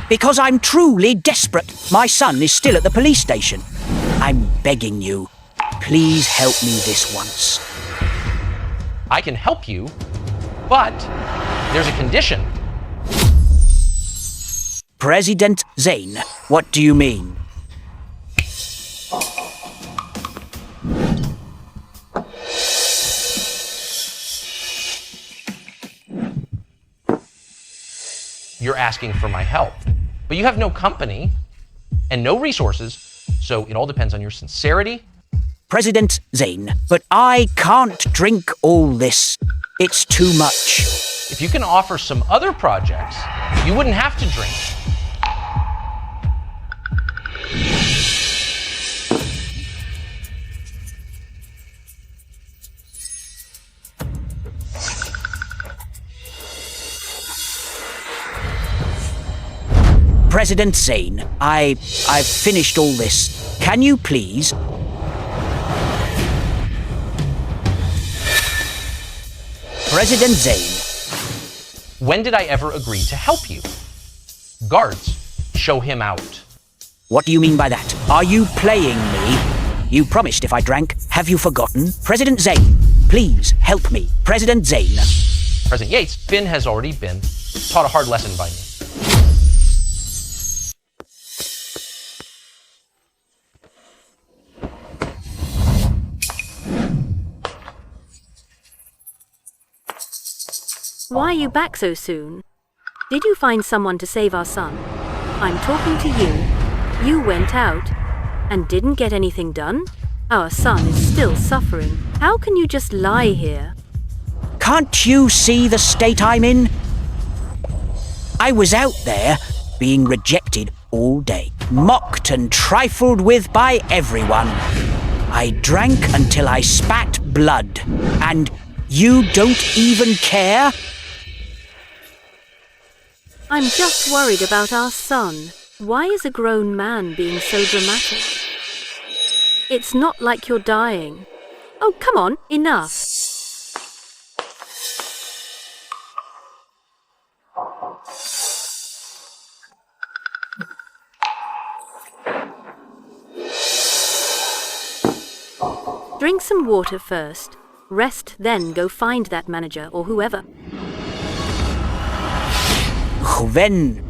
Because I'm truly desperate. My son is still at the police station. I'm begging you. Please help me this once. I can help you, but there's a condition. President Zane, what do you mean? You're asking for my help, but you have no company and no resources, so it all depends on your sincerity. President Zane, but I can't drink all this. It's too much. If you can offer some other projects, you wouldn't have to drink. President Zane, I've finished all this. Can you please? President Zane. When did I ever agree to help you? Guards, show him out. What do you mean by that? Are you playing me? You promised if I drank. Have you forgotten? President Zane, please help me. President Zane. President Yates, Finn has already been taught a hard lesson by me. Why are you back so soon? Did you find someone to save our son? I'm talking to you. You went out and didn't get anything done? Our son is still suffering. How can you just lie here? Can't you see the state I'm in? I was out there being rejected all day, mocked and trifled with by everyone. I drank until I spat blood, and you don't even care? I'm just worried about our son. Why is a grown man being so dramatic? It's not like you're dying. Oh, come on, enough. Drink some water first. Rest, then go find that manager or whoever. Then,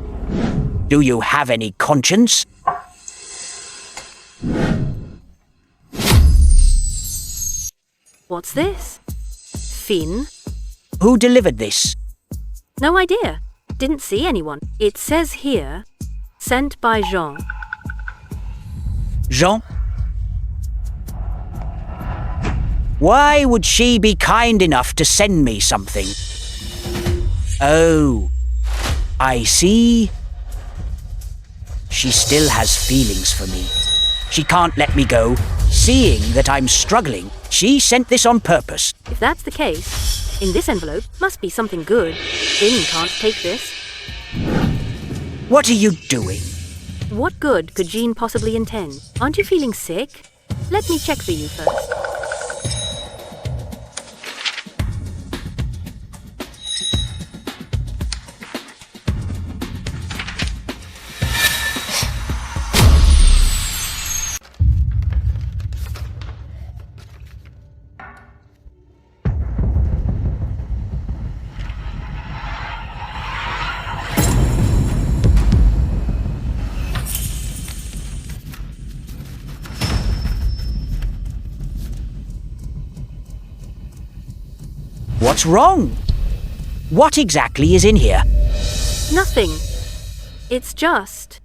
do you have any conscience? What's this? Finn? Who delivered this? No idea. Didn't see anyone. It says here, sent by Jean. Jean? Why would she be kind enough to send me something? Oh, I see. She still has feelings for me. She can't let me go. Seeing that I'm struggling, she sent this on purpose. If that's the case, in this envelope must be something good. Finn can't take this. What are you doing? What good could Jean possibly intend? Aren't you feeling sick? Let me check for you first. What's wrong? What exactly is in here? Nothing. It's just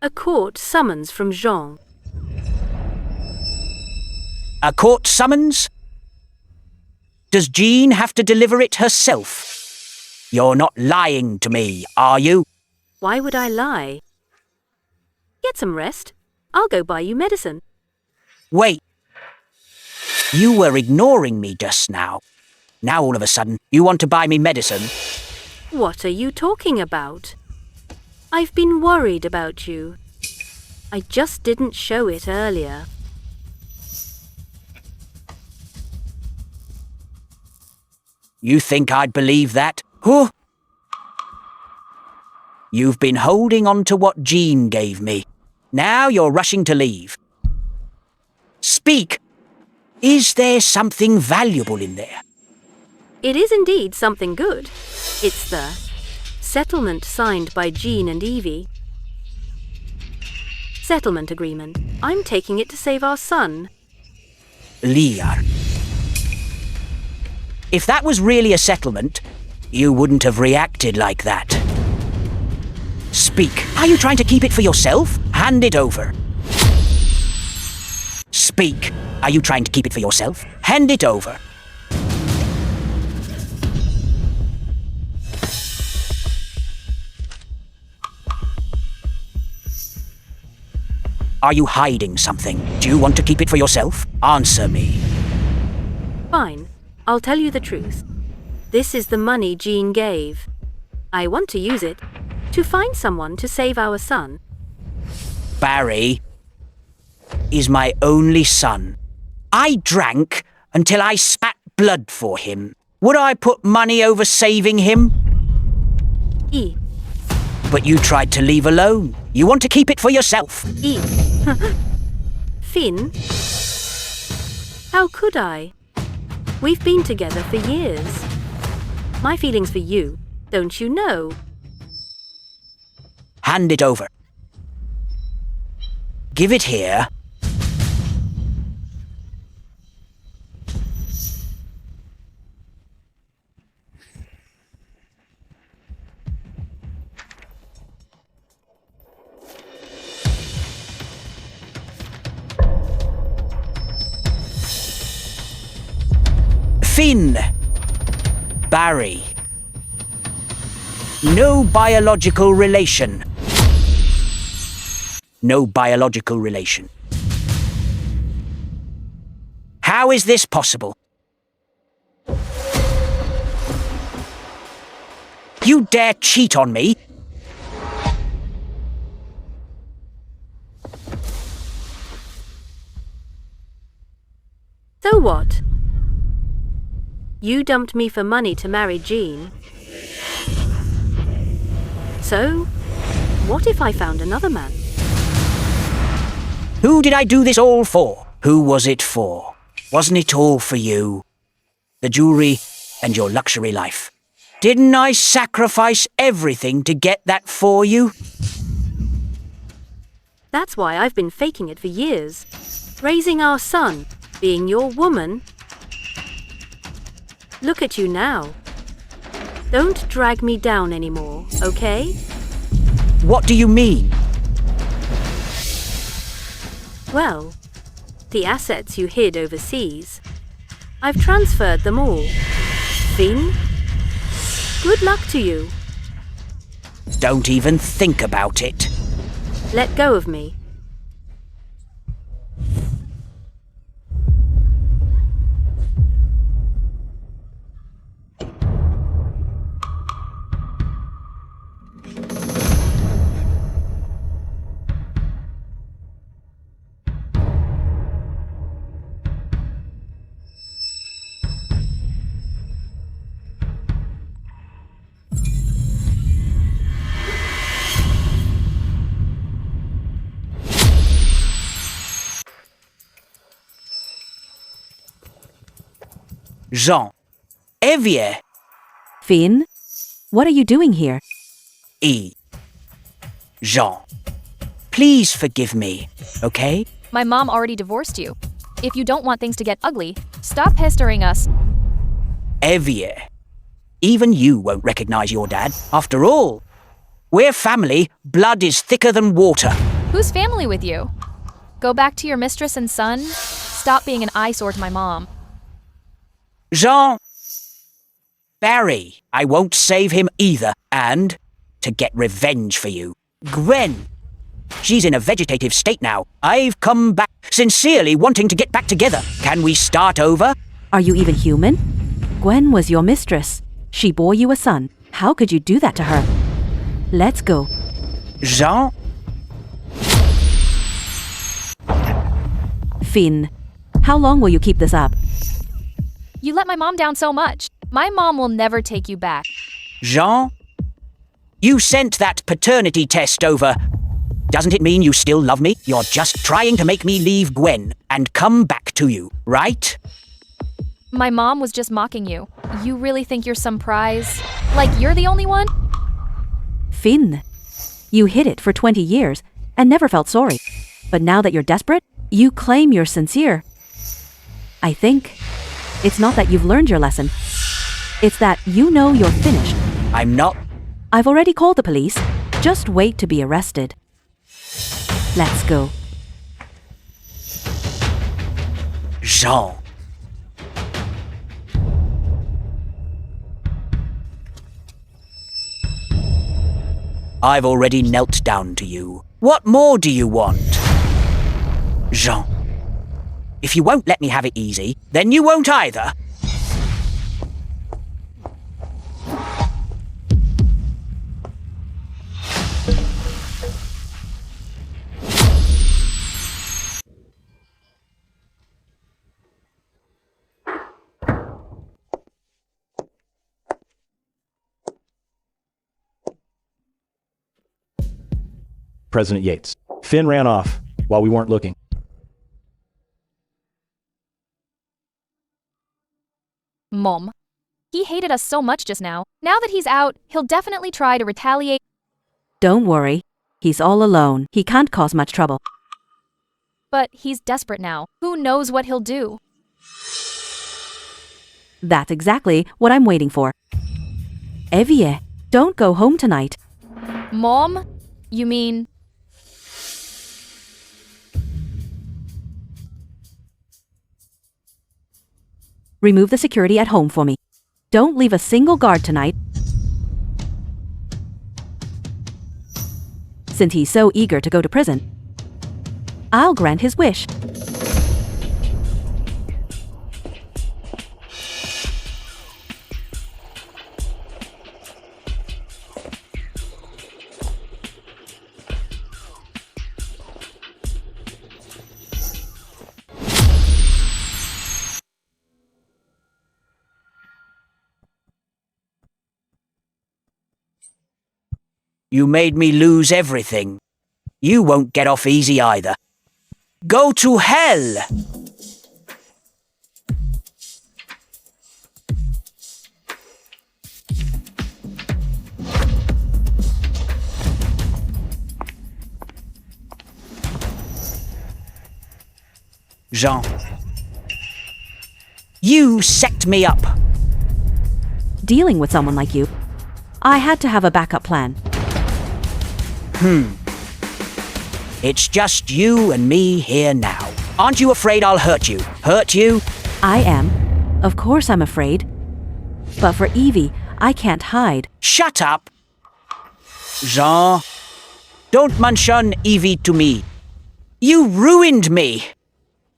a court summons from Jean. A court summons? Does Jean have to deliver it herself? You're not lying to me, are you? Why would I lie? Get some rest. I'll go buy you medicine. Wait. You were ignoring me just now. Now all of a sudden, you want to buy me medicine? What are you talking about? I've been worried about you. I just didn't show it earlier. You think I'd believe that? Huh? You've been holding on to what Jean gave me. Now you're rushing to leave. Speak! Is there something valuable in there? It is indeed something good. It's the settlement signed by Jean and Evie. Settlement agreement. I'm taking it to save our son. Lear. If that was really a settlement, you wouldn't have reacted like that. Speak. Are you trying to keep it for yourself? Hand it over. Speak. Are you trying to keep it for yourself? Hand it over. Are you hiding something? Do you want to keep it for yourself? Answer me. Fine. I'll tell you the truth. This is the money Jean gave. I want to use it to find someone to save our son. Barry is my only son. I drank until I spat blood for him. Would I put money over saving him? E. But you tried to leave alone. You want to keep it for yourself. E. Finn? How could I? We've been together for years. My feelings for you, don't you know? Hand it over. Give it here. Finn. Barry. No biological relation. No biological relation. How is this possible? You dare cheat on me? So what? You dumped me for money to marry Jean. So, what if I found another man? Who did I do this all for? Who was it for? Wasn't it all for you? The jewelry and your luxury life. Didn't I sacrifice everything to get that for you? That's why I've been faking it for years. Raising our son, being your woman. Look at you now. Don't drag me down anymore, okay? What do you mean? Well, the assets you hid overseas. I've transferred them all. Finn, good luck to you. Don't even think about it. Let go of me. Jean. Evier. Finn, what are you doing here? E. Jean. Please forgive me, okay? My mom already divorced you. If you don't want things to get ugly, stop pestering us. Evier. Even you won't recognize your dad. After all, we're family. Blood is thicker than water. Who's family with you? Go back to your mistress and son? Stop being an eyesore to my mom. Jean. Barry. I won't save him either. And, to get revenge for you, Gwen. She's in a vegetative state now. I've come back, sincerely wanting to get back together. Can we start over? Are you even human? Gwen was your mistress. She bore you a son. How could you do that to her? Let's go. Jean? Finn, how long will you keep this up? You let my mom down so much. My mom will never take you back. Jean? You sent that paternity test over. Doesn't it mean you still love me? You're just trying to make me leave Gwen and come back to you, right? My mom was just mocking you. You really think you're some prize? Like you're the only one? Finn, you hid it for 20 years and never felt sorry. But now that you're desperate, you claim you're sincere. I think it's not that you've learned your lesson. It's that you know you're finished. I'm not. I've already called the police. Just wait to be arrested. Let's go. Jean. I've already knelt down to you. What more do you want? Jean. If you won't let me have it easy, then you won't either. President Yates. Finn ran off while we weren't looking. Mom. He hated us so much just now. Now that he's out, he'll definitely try to retaliate. Don't worry. He's all alone. He can't cause much trouble. But he's desperate now. Who knows what he'll do? That's exactly what I'm waiting for. Evie, don't go home tonight. Mom? You mean... Remove the security at home for me. Don't leave a single guard tonight. Since he's so eager to go to prison, I'll grant his wish. You made me lose everything. You won't get off easy either. Go to hell! Jean. You set me up. Dealing with someone like you, I had to have a backup plan. It's just you and me here now. Aren't you afraid I'll hurt you? Hurt you? I am. Of course I'm afraid. But for Evie, I can't hide. Shut up! Jean, don't mention Evie to me. You ruined me!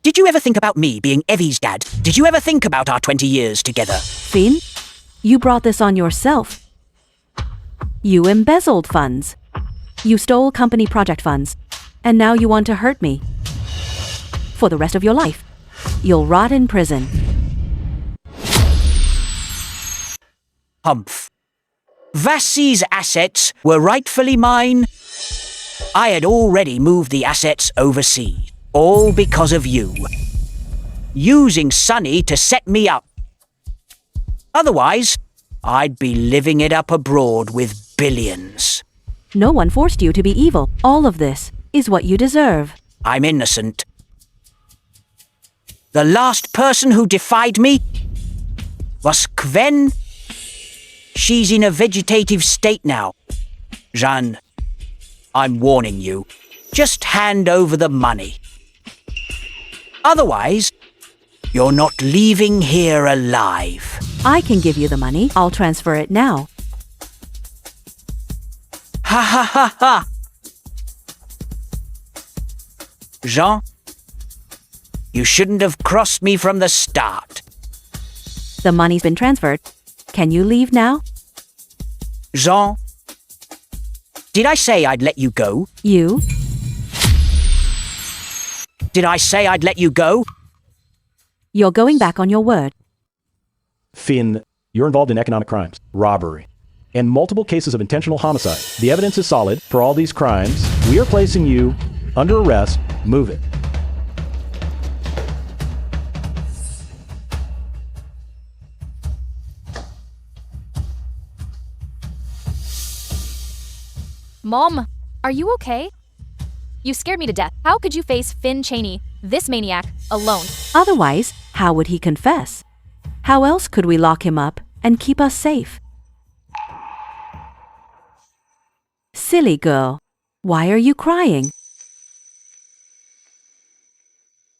Did you ever think about me being Evie's dad? Did you ever think about our 20 years together? Finn, you brought this on yourself. You embezzled funds. You stole company project funds. And now you want to hurt me. For the rest of your life, you'll rot in prison. Humph. Vassie's assets were rightfully mine. I had already moved the assets overseas, all because of you. Using Sonny to set me up. Otherwise, I'd be living it up abroad with billions. No one forced you to be evil. All of this is what you deserve. I'm innocent. The last person who defied me was Gwen. She's in a vegetative state now. Jeanne, I'm warning you. Just hand over the money. Otherwise, you're not leaving here alive. I can give you the money. I'll transfer it now. Ha ha ha ha! Jean, you shouldn't have crossed me from the start. The money's been transferred. Can you leave now? Jean, did I say I'd let you go? You? Did I say I'd let you go? You're going back on your word. Finn, you're involved in economic crimes, robbery, and multiple cases of intentional homicide. The evidence is solid for all these crimes. We are placing you under arrest. Move it. Mom, are you okay? You scared me to death. How could you face Finn Chaney, this maniac, alone? Otherwise, how would he confess? How else could we lock him up and keep us safe? Silly girl, why are you crying?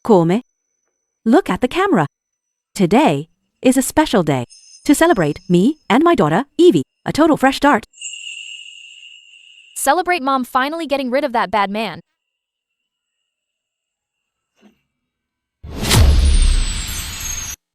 Come, look at the camera. Today is a special day to celebrate me and my daughter, Evie, a total fresh start. Celebrate Mom finally getting rid of that bad man.